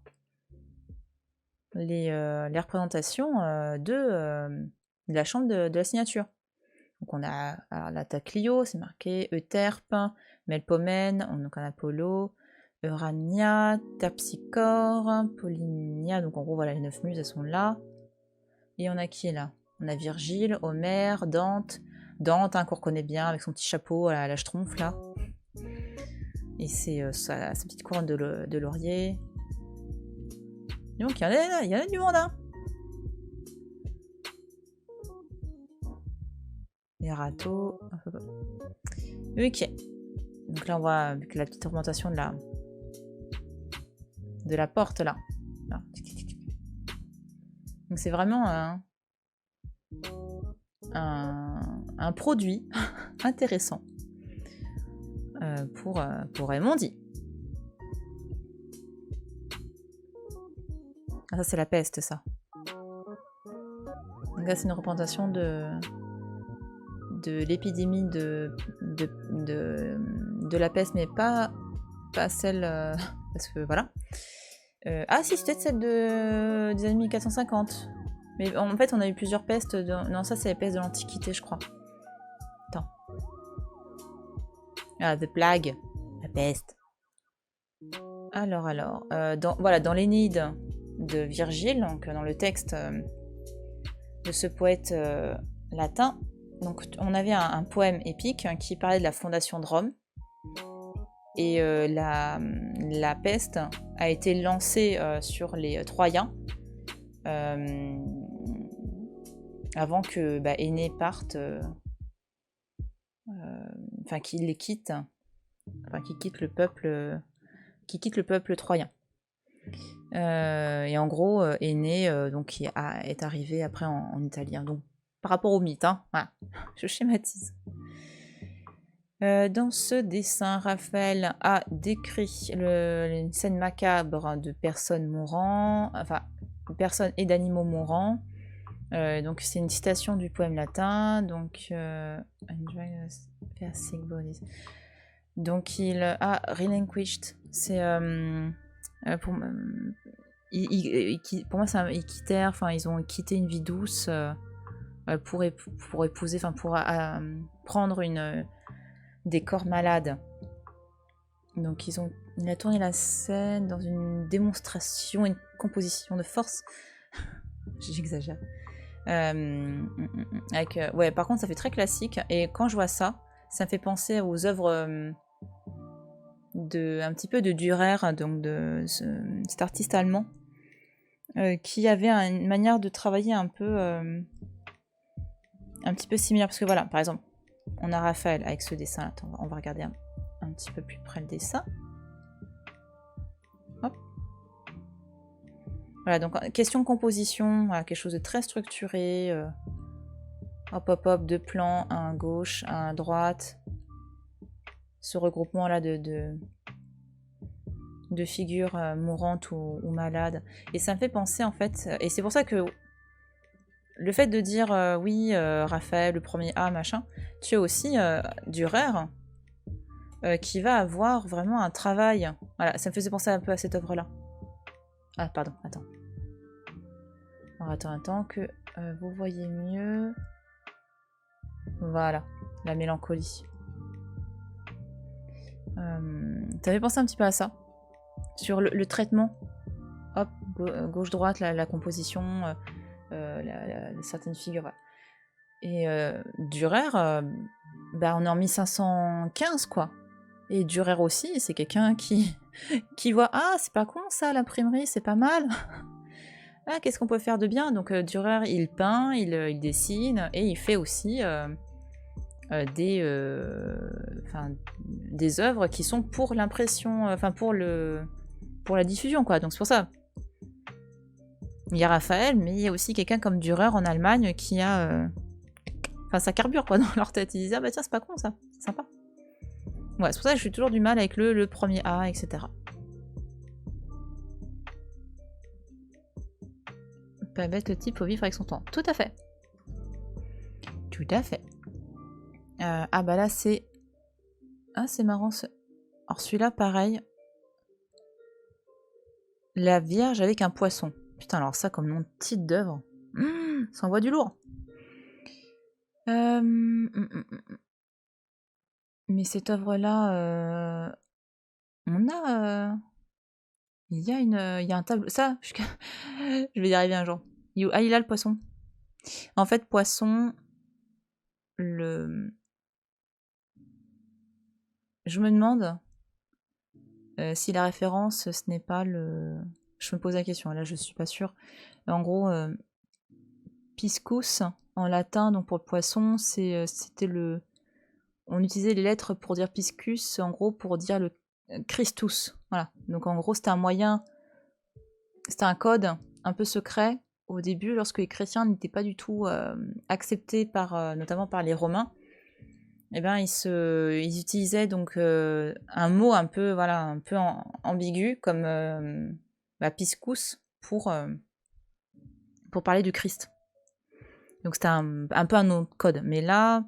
les représentations de la chambre de la signature. Donc on a, alors là t'as Clio, c'est marqué Euterpe, Melpomène, donc on a Apollo, Urania, Terpsichore, Polynia, donc en gros voilà les 9 muses elles sont là. Et on a qui là? On a Virgile, Homère, Dante, qu'on reconnaît bien avec son petit chapeau à la schtroumpf là. Et c'est sa petite couronne de laurier. Donc il y en a du monde hein. Les râteaux. Ok. Donc là on voit avec la petite augmentation de la porte là. Donc c'est vraiment un produit intéressant pour Raymondi. Ah, ça c'est la peste ça. Donc là c'est une représentation de l'épidémie de la peste, mais pas celle parce que voilà. Ah si, c'est peut-être celle des années 1450. Mais en fait, on a eu plusieurs pestes. Non, ça c'est la peste de l'Antiquité, je crois. Attends. Ah, The Plague. La peste. Alors. Dans l'Énéide de Virgile, donc dans le texte de ce poète latin, donc on avait un poème épique qui parlait de la fondation de Rome. Et la peste a été lancée sur les Troyens avant que Énée parte, enfin qu'il les quitte, enfin qu'il quitte le peuple troyen. Et en gros, Énée donc est arrivé après en Italie. Hein, donc par rapport au mythe, hein, voilà, je schématise. Dans ce dessin, Raphaël a décrit une scène macabre de personnes mourant, enfin, personnes et d'animaux mourants. Donc c'est une citation du poème latin. Donc il a relinquished. C'est pour moi, ils quittèrent. Enfin, ils ont quitté une vie douce pour épouser, enfin pour prendre des corps malades. Donc il a tourné la scène dans une démonstration, une composition de force. J'exagère. Avec, ouais, par contre, ça fait très classique. Et quand je vois ça, ça me fait penser aux œuvres un petit peu de Dürer, donc cet artiste allemand, qui avait une manière de travailler un petit peu similaire. Parce que voilà, par exemple, on a Raphaël avec ce dessin. Attends, on va regarder un petit peu plus près le dessin. Hop. Voilà, donc question de composition, voilà, quelque chose de très structuré. Hop, hop, hop, deux plans, un à gauche, un à droite. Ce regroupement-là de figures mourantes ou malades. Et ça me fait penser, en fait, et c'est pour ça que le fait de dire oui, Raphaël, le premier A, machin, tu as aussi Dürer, qui va avoir vraiment un travail. Voilà, ça me faisait penser un peu à cette œuvre-là. Ah, pardon, attends. Alors, attends, que vous voyez mieux. Voilà, la mélancolie. T'avais pensé un petit peu à ça, sur le traitement. Hop, gauche-droite, la composition, certaines figures. Voilà. Et Dürer, bah, on est en 1515, quoi. Et Dürer aussi, c'est quelqu'un qui voit « Ah, c'est pas con ça, l'imprimerie, c'est pas mal. Ah, qu'est-ce qu'on peut faire de bien ?» Donc Dürer, il peint, il dessine, et il fait aussi des œuvres qui sont pour l'impression, enfin pour la diffusion, quoi. Donc c'est pour ça. Il y a Raphaël, mais il y a aussi quelqu'un comme Dürer en Allemagne qui a... Enfin, ça carbure, quoi, dans leur tête. Ils disent « Ah bah tiens, c'est pas con, ça. C'est sympa. » Ouais, c'est pour ça que je suis toujours du mal avec le premier A, etc. Pas bête, le type, faut vivre avec son temps. Tout à fait. Tout à fait. Ah bah là, c'est... Ah, c'est marrant. Alors celui-là, pareil. La Vierge avec un poisson. Putain, alors ça, comme nom de titre d'œuvre. Ça envoie du lourd. Mais cette œuvre-là, on a... Il y a un tableau... Ça, je vais y arriver un jour. Ah, il a le poisson. En fait, poisson... Je me demande si la référence, ce n'est pas le... Je me pose la question, là, je suis pas sûre. En gros, piscus, en latin, donc pour le poisson, c'était le... On utilisait les lettres pour dire piscus, en gros, pour dire le Christus. Voilà. Donc en gros, c'était un moyen... C'était un code un peu secret au début, lorsque les chrétiens n'étaient pas du tout acceptés notamment par les Romains. Eh ben, ils utilisaient donc un mot un peu, voilà, un peu ambigu comme piscus pour parler du Christ. Donc c'était un peu un autre code. Mais là,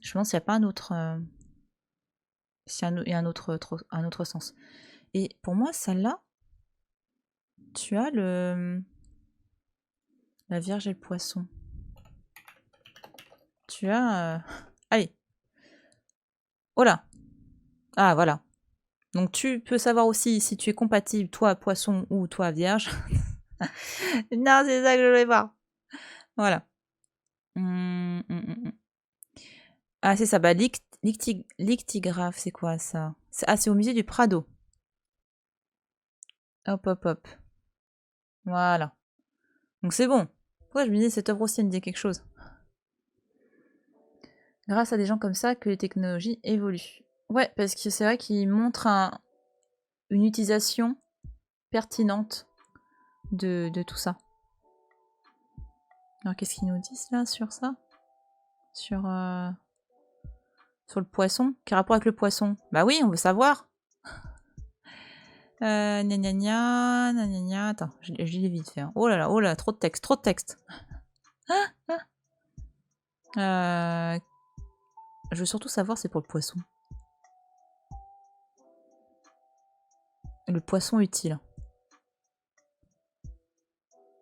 je me demande s'il n'y a pas un autre, s'il y a un autre sens. Et pour moi, celle-là, tu as la Vierge et le Poisson. Tu as... Allez. Oh là. Ah, voilà. Donc tu peux savoir aussi si tu es compatible, toi Poisson ou toi Vierge. Non, c'est ça que je voulais voir. Voilà. Ah, c'est ça. Bah, l'ictigraphe, c'est quoi ça? C'est au musée du Prado. Hop, hop, hop. Voilà. Donc c'est bon. Pourquoi je me disais, cette œuvre aussi, elle me dit quelque chose. Grâce à des gens comme ça que les technologies évoluent. Ouais, parce que c'est vrai qu'ils montrent une utilisation pertinente de tout ça. Alors qu'est-ce qu'ils nous disent là sur ça? Sur le poisson? Quel rapport avec le poisson? Bah oui, on veut savoir. Gna gna gna, gna gna gna. Attends, je lis vite fait. Hein. Oh là, trop de texte, trop de texte. Je veux surtout savoir, c'est pour le poisson. Le poisson utile.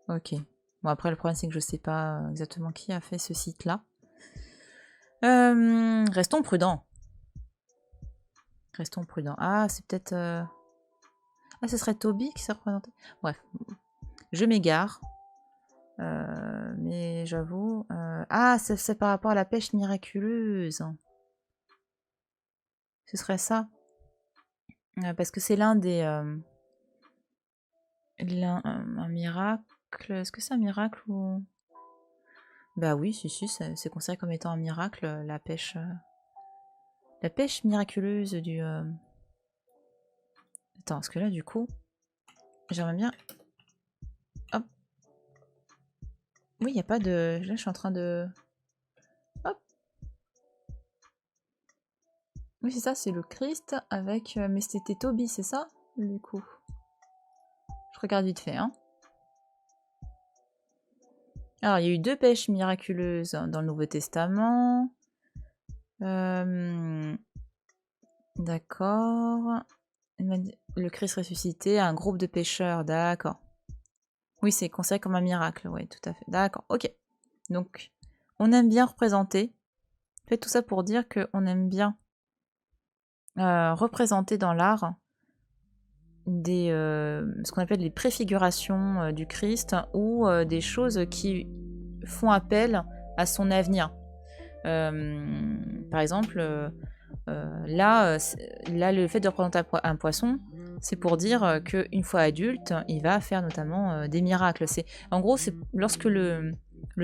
Ok. Bon, après, le problème, c'est que je sais pas exactement qui a fait ce site-là. Restons prudents. Restons prudents. Ah, c'est peut-être... Ah, ce serait Toby qui s'est représenté. Bref. Je m'égare. Mais j'avoue... Ah, c'est par rapport à la pêche miraculeuse. Ce serait ça. Parce que c'est l'un des... un miracle... Est-ce que c'est un miracle ou... Bah oui, si, c'est considéré comme étant un miracle, la pêche... La pêche miraculeuse du... Attends, parce que là, du coup... J'aimerais bien... Hop. Oui, il n'y a pas de... Là, je suis en train de... Hop. Oui, c'est ça, c'est le Christ avec... Mais c'était Toby, c'est ça, du coup? Je regarde vite fait, hein. Alors, il y a eu 2 pêches miraculeuses dans le Nouveau Testament. D'accord. Le Christ ressuscité, un groupe de pêcheurs, d'accord. Oui, c'est considéré comme un miracle, oui, tout à fait. D'accord, ok. Donc, on aime bien représenter. Fait tout ça pour dire qu'on aime bien représenter dans l'art ce qu'on appelle les préfigurations du Christ ou des choses qui font appel à son avenir. Par exemple, là, le fait de représenter un poisson, c'est pour dire qu'une fois adulte, il va faire notamment des miracles. En gros, c'est lorsque le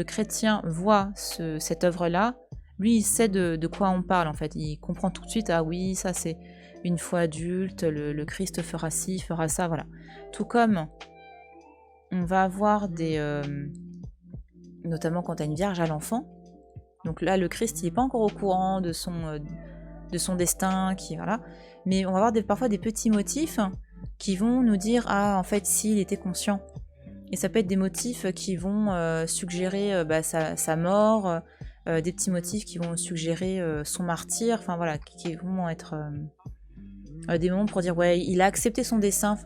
chrétien voit cette œuvre-là, lui, il sait de quoi on parle, en fait. Il comprend tout de suite, ah oui, ça c'est une fois adulte, le Christ fera ci, fera ça, voilà. Tout comme on va avoir notamment quand tu as une vierge à l'enfant, donc là, le Christ, il n'est pas encore au courant de son destin, voilà. Mais on va avoir parfois des petits motifs qui vont nous dire, ah, en fait, s'il était conscient. Et ça peut être des motifs qui vont suggérer sa mort, des petits motifs qui vont suggérer son martyre, enfin voilà, qui vont être des moments pour dire, ouais, il a accepté son destin,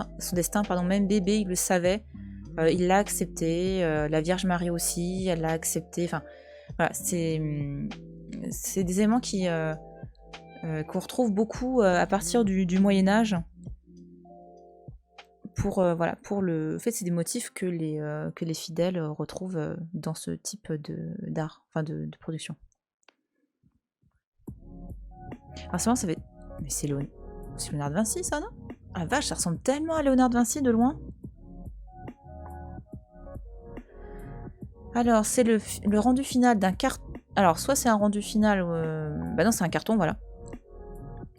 pardon, même bébé, il le savait, il l'a accepté, la Vierge Marie aussi, elle l'a accepté, enfin, voilà, c'est des éléments qu'on retrouve beaucoup à partir du Moyen-Âge. Voilà, en fait, c'est des motifs que les fidèles retrouvent dans ce type d'art, enfin de production. Alors souvent, ça fait... Mais c'est Léonard de Vinci, ça, non? Ah vache, ça ressemble tellement à Léonard de Vinci de loin. Alors, c'est le rendu final d'un carton. Alors, soit c'est un rendu final... Bah non, c'est un carton, voilà.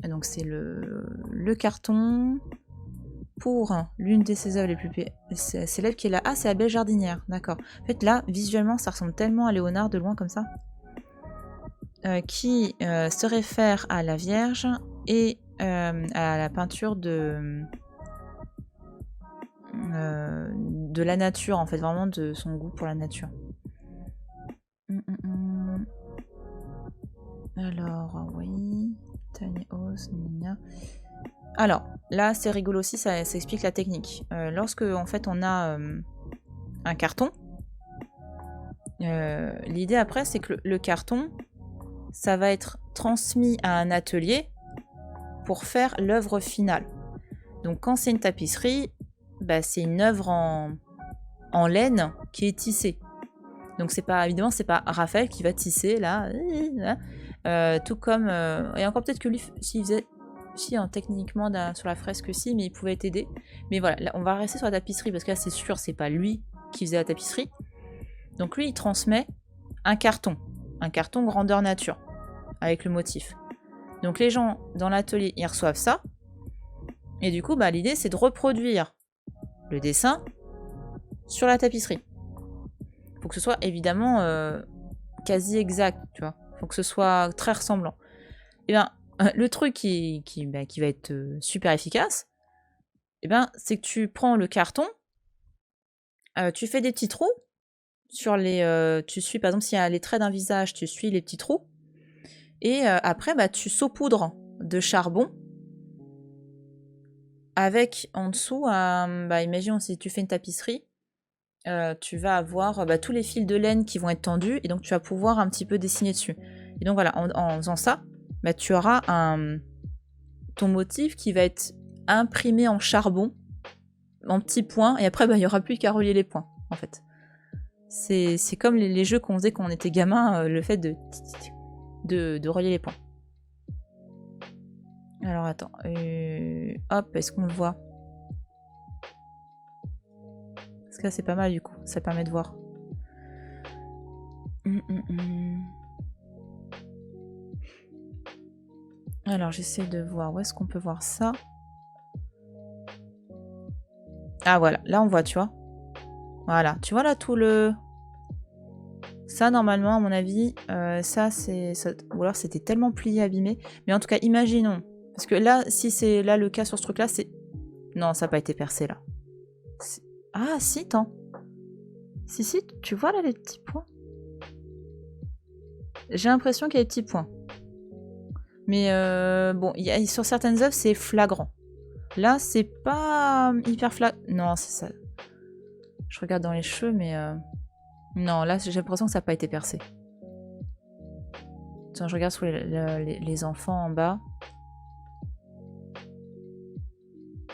Et donc, c'est le carton... pour l'une de ses œuvres les plus célèbres qui est là. Ah, c'est la Belle Jardinière, d'accord. En fait, là, visuellement, ça ressemble tellement à Léonard de loin comme ça. Qui se réfère à la Vierge et à la peinture de la nature, en fait, vraiment de son goût pour la nature. Alors, oui. Tiny House, alors, là, c'est rigolo aussi, ça explique la technique. Lorsque, en fait, on a un carton, l'idée après, c'est que le carton, ça va être transmis à un atelier pour faire l'œuvre finale. Donc, quand c'est une tapisserie, bah, c'est une œuvre en laine qui est tissée. Donc, évidemment, c'est pas Raphaël qui va tisser, là. Tout comme... et encore peut-être que lui, s'il faisait... Si, hein, techniquement, sur la fresque, si, mais il pouvait t'aider. Mais voilà, là, on va rester sur la tapisserie, parce que là, c'est sûr, c'est pas lui qui faisait la tapisserie. Donc lui, il transmet un carton grandeur nature, avec le motif. Donc les gens dans l'atelier, ils reçoivent ça, et du coup, bah, l'idée, c'est de reproduire le dessin sur la tapisserie. Faut que ce soit, évidemment, quasi exact, tu vois. Faut que ce soit très ressemblant. Et bien, le truc qui va être super efficace, c'est que tu prends le carton, tu fais des petits trous sur tu suis, par exemple, s'il y a les traits d'un visage, tu suis les petits trous, et après, tu saupoudres de charbon avec en dessous, imaginons si tu fais une tapisserie, tu vas avoir tous les fils de laine qui vont être tendus, et donc tu vas pouvoir un petit peu dessiner dessus. Et donc voilà, en faisant ça, tu auras ton motif qui va être imprimé en charbon, en petits points, et après, il n'y aura plus qu'à relier les points, en fait. C'est comme les jeux qu'on faisait quand on était gamin, le fait de relier les points. Alors attends, hop, est-ce qu'on le voit? Parce que là c'est pas mal du coup, ça permet de voir. Alors j'essaie de voir, où est-ce qu'on peut voir ça? Ah voilà, là on voit, tu vois. Voilà, tu vois là tout le... Ça normalement à mon avis, ça c'est... Ou alors c'était tellement plié, abîmé. Mais en tout cas, imaginons. Parce que là, si c'est là le cas sur ce truc-là, c'est... Non, ça n'a pas été percé là. Ah si, attends. Si, tu vois là les petits points? J'ai l'impression qu'il y a des petits points. Mais bon, sur certaines œuvres, c'est flagrant. Là, c'est pas hyper flagrant. Non, c'est ça. Je regarde dans les cheveux, mais... Non, là, j'ai l'impression que ça n'a pas été percé. Tiens, je regarde sur les enfants en bas.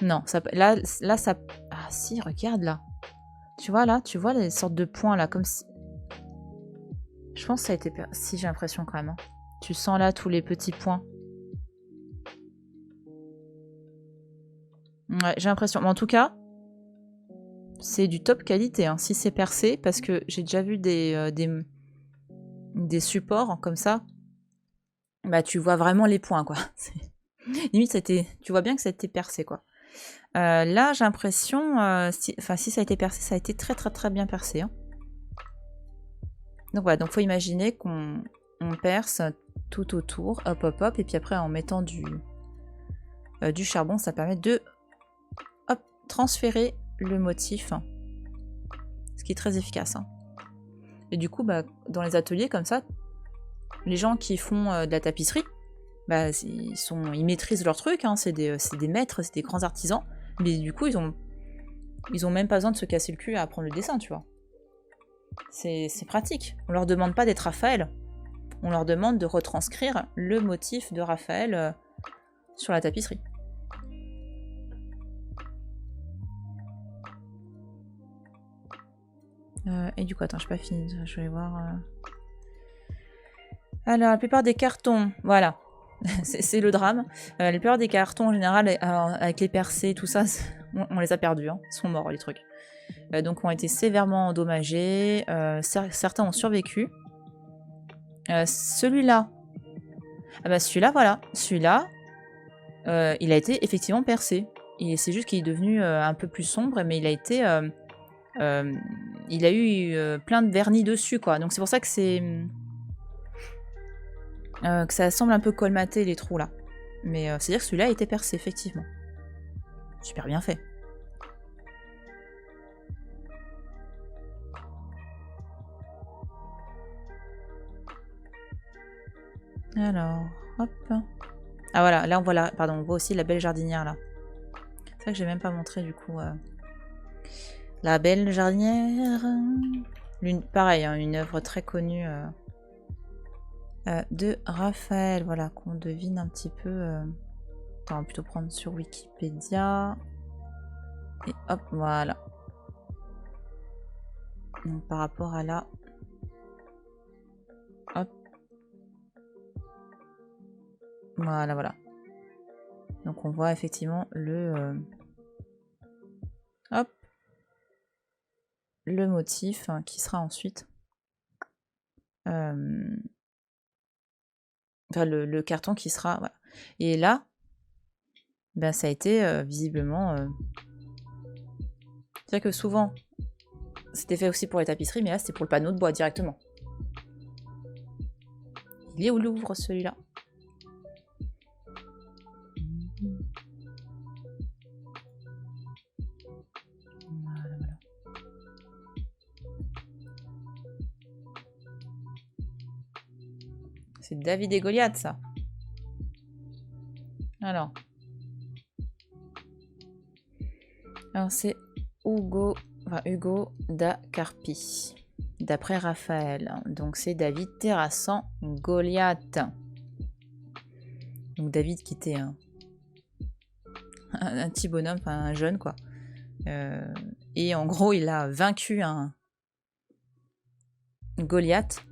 Non, ça, là, ça... Ah si, regarde là. Tu vois là, tu vois les sortes de points là, comme si... Je pense que ça a été percé. Si, j'ai l'impression quand même. Hein. Tu sens là tous les petits points. Ouais, j'ai l'impression. Mais en tout cas, c'est du top qualité. Hein, si c'est percé, parce que j'ai déjà vu des supports comme ça. Bah, tu vois vraiment les points, quoi. Limite, tu vois bien que ça a été percé, quoi. Là, j'ai l'impression... si ça a été percé, ça a été très, très, très bien percé. Hein. Donc, voilà. Donc, faut imaginer qu'on perce tout autour. Hop, hop, hop. Et puis après, en mettant du charbon, ça permet de transférer le motif. Hein. Ce qui est très efficace. Hein. Et du coup, bah, dans les ateliers, comme ça, les gens qui font de la tapisserie, bah, ils maîtrisent leur truc. Hein. C'est des maîtres, c'est des grands artisans. Mais du coup, ils ont même pas besoin de se casser le cul à apprendre le dessin, tu vois. C'est pratique. On leur demande pas d'être Raphaël. On leur demande de retranscrire le motif de Raphaël sur la tapisserie. Et du coup, attends, j'ai pas fini. Je vais voir. Alors, la plupart des cartons, voilà. C'est le drame. La plupart des cartons, en général, avec les percées, tout ça, on les a perdus. Hein. Ils sont morts, les trucs. Donc, ont été sévèrement endommagés. Certains ont survécu. Celui-là. Ah bah, celui-là, voilà. Celui-là, il a été effectivement percé. C'est juste qu'il est devenu un peu plus sombre, mais il a été... il a eu plein de vernis dessus, quoi. Donc, c'est pour ça que que ça semble un peu colmaté, les trous, là. Mais c'est-à-dire que celui-là a été percé, effectivement. Super bien fait. Alors, hop. Ah voilà, là on voit pardon, on voit aussi la belle jardinière là. C'est vrai que j'ai même pas montré du coup. La belle jardinière. Pareil, hein, une œuvre très connue de Raphaël, voilà, qu'on devine un petit peu. Attends, on va plutôt prendre sur Wikipédia. Et hop, voilà. Donc par rapport à là. Hop. Voilà, voilà. Donc on voit effectivement hop, le motif hein, qui sera ensuite enfin, le carton qui sera voilà. Et là ben ça a été visiblement c'est vrai que souvent c'était fait aussi pour les tapisseries mais là c'était pour le panneau de bois directement. Il est au Louvre celui-là. C'est David et Goliath, ça. Alors c'est Hugo da Carpi, d'après Raphaël. Donc c'est David terrassant Goliath. Donc David qui était un petit bonhomme, enfin un jeune quoi. Et en gros il a vaincu un Goliath,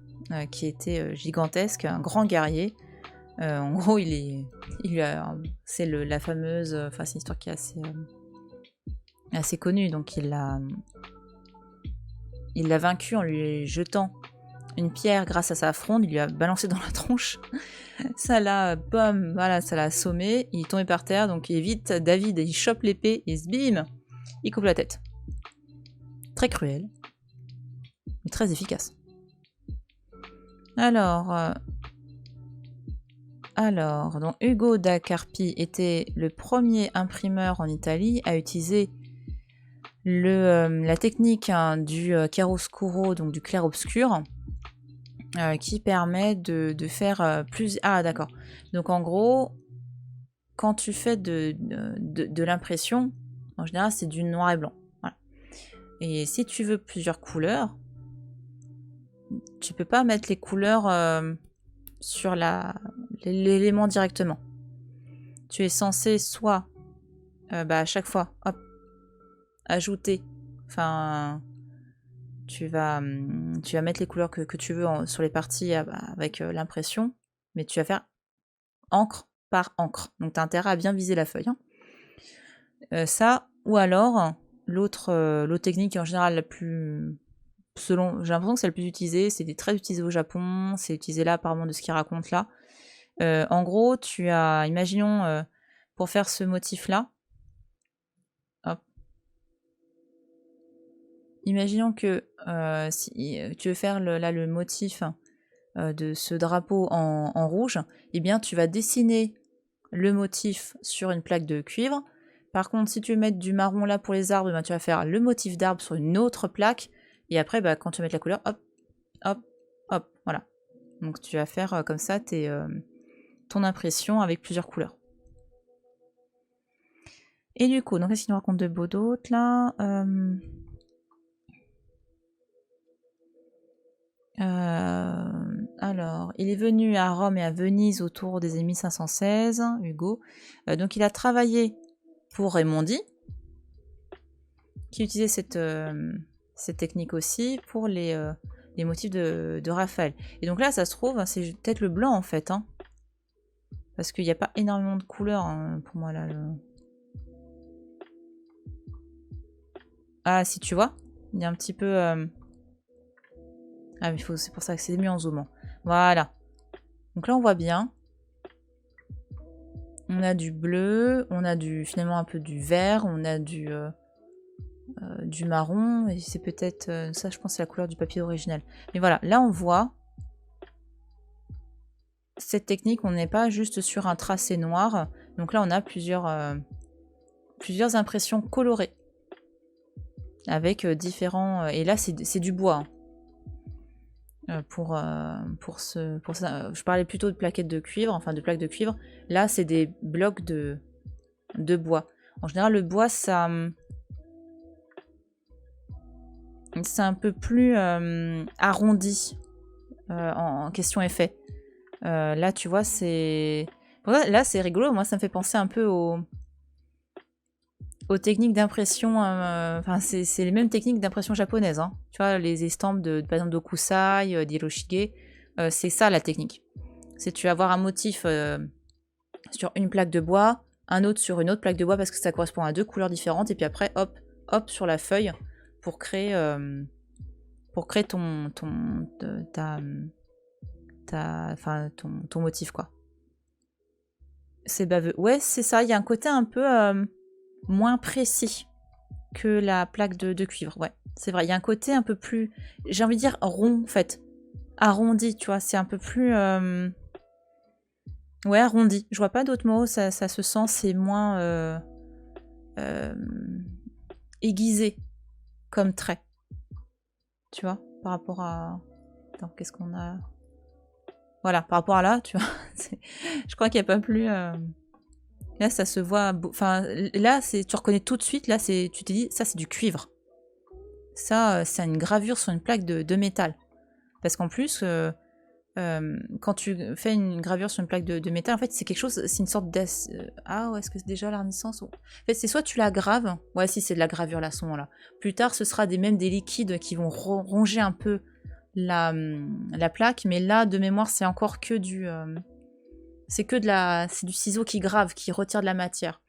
qui était gigantesque, un grand guerrier. En gros, c'est la fameuse... Enfin, c'est une histoire qui est assez connue. Donc, il l'a vaincu en lui jetant une pierre grâce à sa fronde. Il lui a balancé dans la tronche. Ça l'a... Bam, voilà, ça l'a assommé. Il est tombé par terre. Donc, il évite David. Il chope l'épée et bim, il coupe la tête. Très cruel. Mais très efficace. Alors, donc Ugo da Carpi était le premier imprimeur en Italie à utiliser la technique du chiaroscuro, donc du clair-obscur, qui permet de faire plus... Ah, d'accord. Donc en gros, quand tu fais de l'impression, en général, c'est du noir et blanc. Voilà. Et si tu veux plusieurs couleurs, tu peux pas mettre les couleurs sur l'élément directement. Tu es censé soit à chaque fois hop, ajouter, enfin tu vas mettre les couleurs que tu veux sur les parties avec l'impression, mais tu vas faire encre par encre. Donc tu as intérêt à bien viser la feuille. Hein. Ça, ou alors l'autre technique en général la plus... j'ai l'impression que c'est le plus utilisé, c'est très utilisé au Japon, c'est utilisé là apparemment de ce qu'il raconte là. En gros, imaginons, pour faire ce motif-là, hop. Imaginons que si tu veux faire le motif de ce drapeau en rouge, eh bien tu vas dessiner le motif sur une plaque de cuivre. Par contre, si tu veux mettre du marron là pour les arbres, eh bien, tu vas faire le motif d'arbre sur une autre plaque. Et après, quand tu vas mettre la couleur, hop, hop, hop, voilà. Donc tu vas faire comme ça ton impression avec plusieurs couleurs. Et du coup, donc qu'est-ce qu'il nous raconte de beau d'autre là Alors, il est venu à Rome et à Venise autour des années 1516, Hugo. Donc il a travaillé pour Raimondi, qui utilisait cette technique aussi pour les motifs de Raphaël. Et donc là, ça se trouve, c'est peut-être le blanc en fait. Hein, parce qu'il n'y a pas énormément de couleurs pour moi là. Ah, si tu vois, il y a un petit peu... Ah, mais c'est pour ça que c'est mieux en zoomant. Voilà. Donc là, on voit bien. On a du bleu, on a finalement un peu du vert, on a du marron, et c'est peut-être... ça, je pense, c'est la couleur du papier original. Mais voilà, là, on voit cette technique, on n'est pas juste sur un tracé noir. Donc là, on a plusieurs impressions colorées. Avec différents... et là, c'est du bois. Hein. Pour ça, je parlais plutôt de plaquettes de cuivre, enfin de plaques de cuivre. Là, c'est des blocs de bois. En général, le bois, c'est un peu plus arrondi en question effet. Là, tu vois, c'est... Là, c'est rigolo. Moi, ça me fait penser un peu aux techniques d'impression. Enfin, c'est les mêmes techniques d'impression japonaises. Hein. Tu vois, les estampes par exemple, d'Okusai, d'Hiroshige. C'est ça, la technique. C'est tu vas avoir un motif sur une plaque de bois, un autre sur une autre plaque de bois parce que ça correspond à deux couleurs différentes. Et puis après, hop, hop, sur la feuille pour créer ton motif, quoi. C'est baveux. Ouais, c'est ça. Il y a un côté un peu moins précis que la plaque de cuivre. Ouais, c'est vrai. Il y a un côté un peu plus, j'ai envie de dire rond, en fait. Arrondi, tu vois. C'est un peu plus... ouais, arrondi. Je vois pas d'autres mots. Ça se sent, c'est moins aiguisé comme trait. Tu vois, par rapport à... Attends, qu'est-ce qu'on a... Voilà, par rapport à là, tu vois. Je crois qu'il n'y a pas plus... Là, ça se voit... Enfin, là, tu reconnais tout de suite. Là, tu te dis, ça, c'est du cuivre. Ça, c'est une gravure sur une plaque de métal. Parce qu'en plus, quand tu fais une gravure sur une plaque de métal, en fait, c'est quelque chose... C'est une sorte ah, ouais, est-ce que c'est déjà la Renaissance? En fait, c'est soit tu la graves... Ouais, si, c'est de la gravure, là, à ce moment-là. Plus tard, ce sera même des liquides qui vont ronger un peu la plaque, mais là, de mémoire, c'est encore que du... c'est du ciseau qui grave, qui retire de la matière.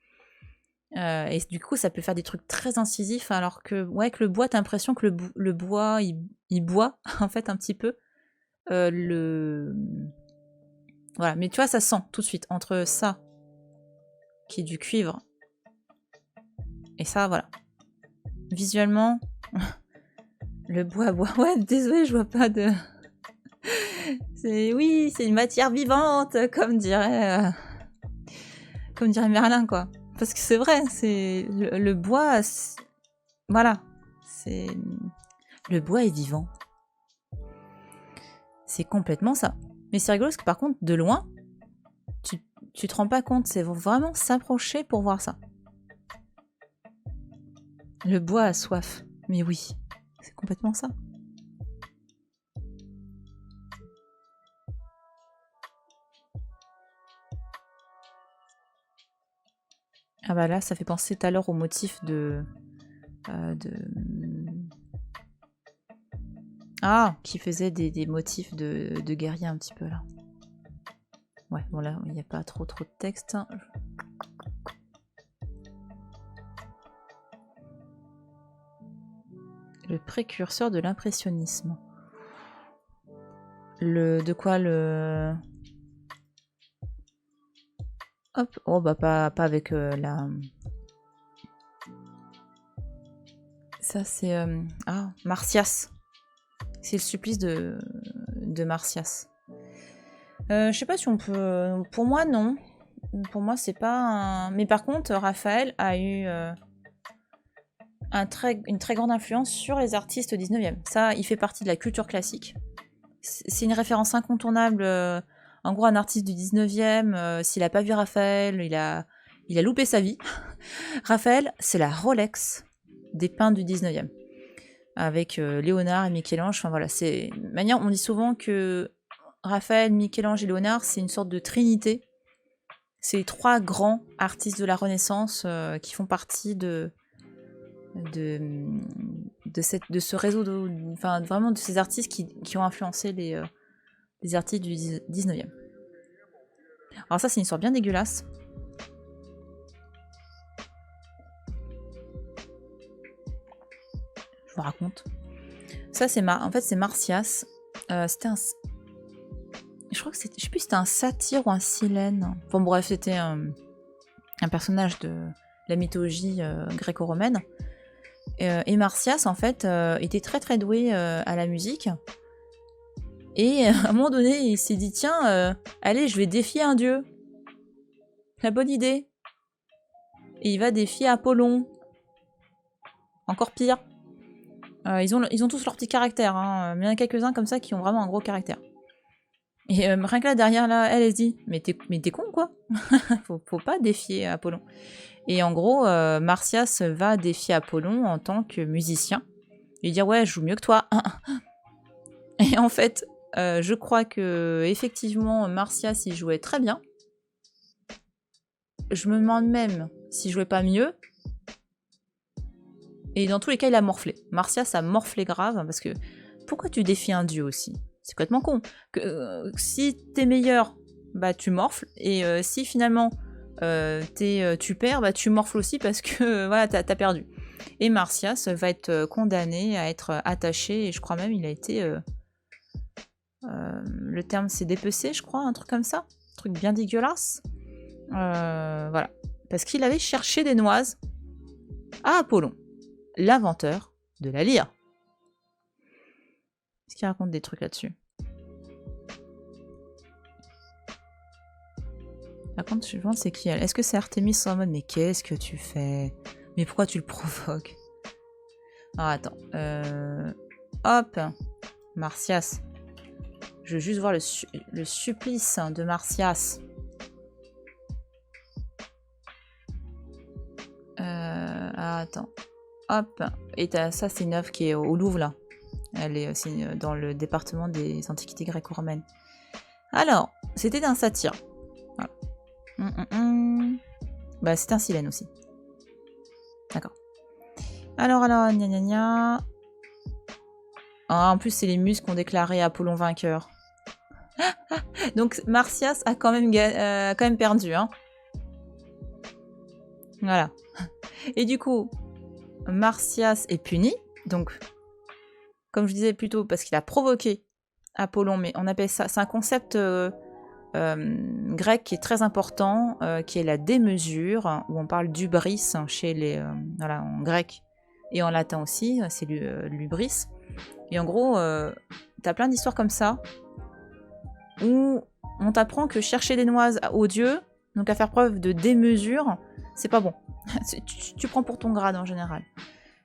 Et du coup, ça peut faire des trucs très incisifs, alors que, ouais, que le bois, t'as l'impression que le bois, il boit, en fait, un petit peu. Voilà, mais tu vois, ça sent tout de suite, entre ça, qui est du cuivre, et ça, voilà. Visuellement, le bois. Ouais, désolé, je vois pas de... Oui, c'est une matière vivante, comme dirait Merlin, quoi. Parce que c'est vrai, c'est le bois, voilà, c'est le bois est vivant. C'est complètement ça. Mais c'est rigolo parce que par contre, de loin, tu te rends pas compte, c'est vraiment s'approcher pour voir ça. Le bois a soif. Mais oui, c'est complètement ça. Ah bah là, ça fait penser tout à l'heure au motif de... Ah, qui faisait des motifs de guerrier un petit peu là. Ouais, bon là, il n'y a pas trop de texte. Le précurseur de l'impressionnisme. De quoi le... Hop, oh bah pas avec la... Ça c'est... Marsyas. C'est le supplice de Marsyas. Je sais pas si on peut... Pour moi, non. Pour moi, c'est pas un... Mais par contre, Raphaël a eu une très grande influence sur les artistes 19e. Ça, il fait partie de la culture classique. C'est une référence incontournable. En gros, un artiste du 19e, s'il a pas vu Raphaël, il a loupé sa vie. Raphaël, c'est la Rolex des peintres du 19e. Avec Léonard et Michel-Ange. Enfin voilà, c'est... Manière, on dit souvent que Raphaël, Michel-Ange et Léonard, c'est une sorte de trinité. C'est les trois grands artistes de la Renaissance qui font partie de ce réseau, enfin vraiment de ces artistes qui ont influencé les artistes du 19e. Alors ça, c'est une histoire bien dégueulasse. Je vous raconte. Ça, en fait, c'est Marsyas. C'était un... Je crois que c'était... Je sais plus si c'était un satyre ou un silène. Bon, bref, c'était un personnage de la mythologie gréco-romaine. Et Marsyas, en fait, était très très doué à la musique. Et à un moment donné, il s'est dit, tiens, allez, je vais défier un dieu. La bonne idée. Et il va défier Apollon. Encore pire. Ils ont tous leur petit caractère, hein. Mais il y en a quelques-uns comme ça qui ont vraiment un gros caractère. Et rien que là, derrière, là, elle se dit, mais t'es con, quoi. faut pas défier Apollon. Et en gros, Marsyas va défier Apollon en tant que musicien. Lui dire, ouais, je joue mieux que toi. Et en fait, je crois que effectivement, Marsyas, il jouait très bien. Je me demande même s'il jouait pas mieux. Et dans tous les cas, il a morflé. Marsyas a morflé grave, parce que pourquoi tu défies un dieu aussi? C'est complètement con. Si t'es meilleur, bah tu morfles, et si finalement tu perds, bah tu morfles aussi parce que voilà, t'as perdu. Et Marsyas va être condamné à être attaché, et je crois même il a été... le terme c'est dépecé, je crois, un truc comme ça. Un truc bien dégueulasse. Voilà. Parce qu'il avait cherché des noises à Apollon, l'inventeur de la lyre. Est-ce qu'il raconte des trucs là-dessus? Par contre, je me demande c'est qui elle. Est-ce que c'est Artémis en mode mais qu'est-ce que tu fais? Mais pourquoi tu le provoques? Ah, attends. Hop. Marsyas. Je veux juste voir le supplice de Marsyas. Attends. Hop. Et ça, c'est une œuvre qui est au Louvre, là. Elle est aussi dans le département des antiquités gréco-romaines. Alors, c'était un satyre. Voilà. Bah, c'est un silène aussi. D'accord. Alors, gna gna gna. Ah, en plus, c'est les Muses qui ont déclaré Apollon vainqueur. Donc Marsyas a quand même perdu. Hein. Voilà. Et du coup, Marsyas est puni. Donc, comme je disais plus tôt, parce qu'il a provoqué Apollon, mais on appelle ça... C'est un concept grec qui est très important, qui est la démesure, hein, où on parle d'ubris chez les... voilà, en grec et en latin aussi, c'est l'ubris. Et en gros, t'as plein d'histoires comme ça, où on t'apprend que chercher des noises aux dieux, donc à faire preuve de démesure, c'est pas bon. tu prends pour ton grade en général.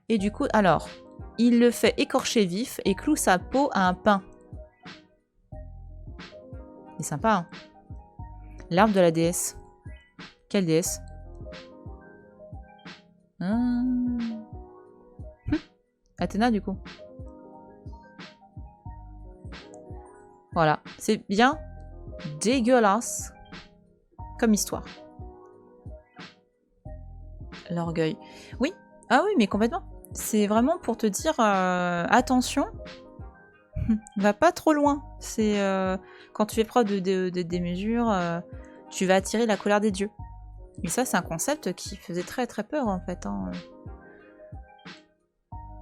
Et du coup, alors, il le fait écorcher vif et cloue sa peau à un pain. C'est sympa, hein. L'arbre de la déesse. Quelle déesse? Athéna, du coup. Voilà, c'est bien dégueulasse comme histoire. L'orgueil. Oui, ah oui, mais complètement. C'est vraiment pour te dire, attention, va pas trop loin. C'est quand tu fais preuve de démesure, tu vas attirer la colère des dieux. Et ça, c'est un concept qui faisait très très peur en fait. Hein.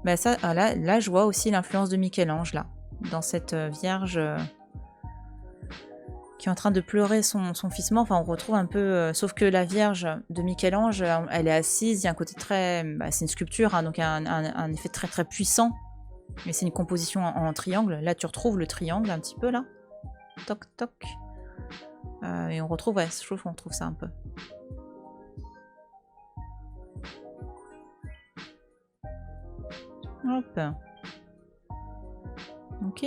Bah ça, là, je vois aussi l'influence de Michel-Ange là, dans cette Vierge qui est en train de pleurer son fils mort. Enfin, on retrouve un peu... sauf que la Vierge de Michel-Ange, elle est assise, il y a un côté très... Bah, c'est une sculpture, hein, donc un effet très très puissant. Mais c'est une composition en triangle. Là, tu retrouves le triangle un petit peu, là. Toc, toc. Et on retrouve... Ouais, je trouve qu'on retrouve ça un peu. Hop. Ok.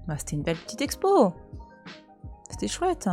Bah, c'était une belle petite expo. C'était chouette.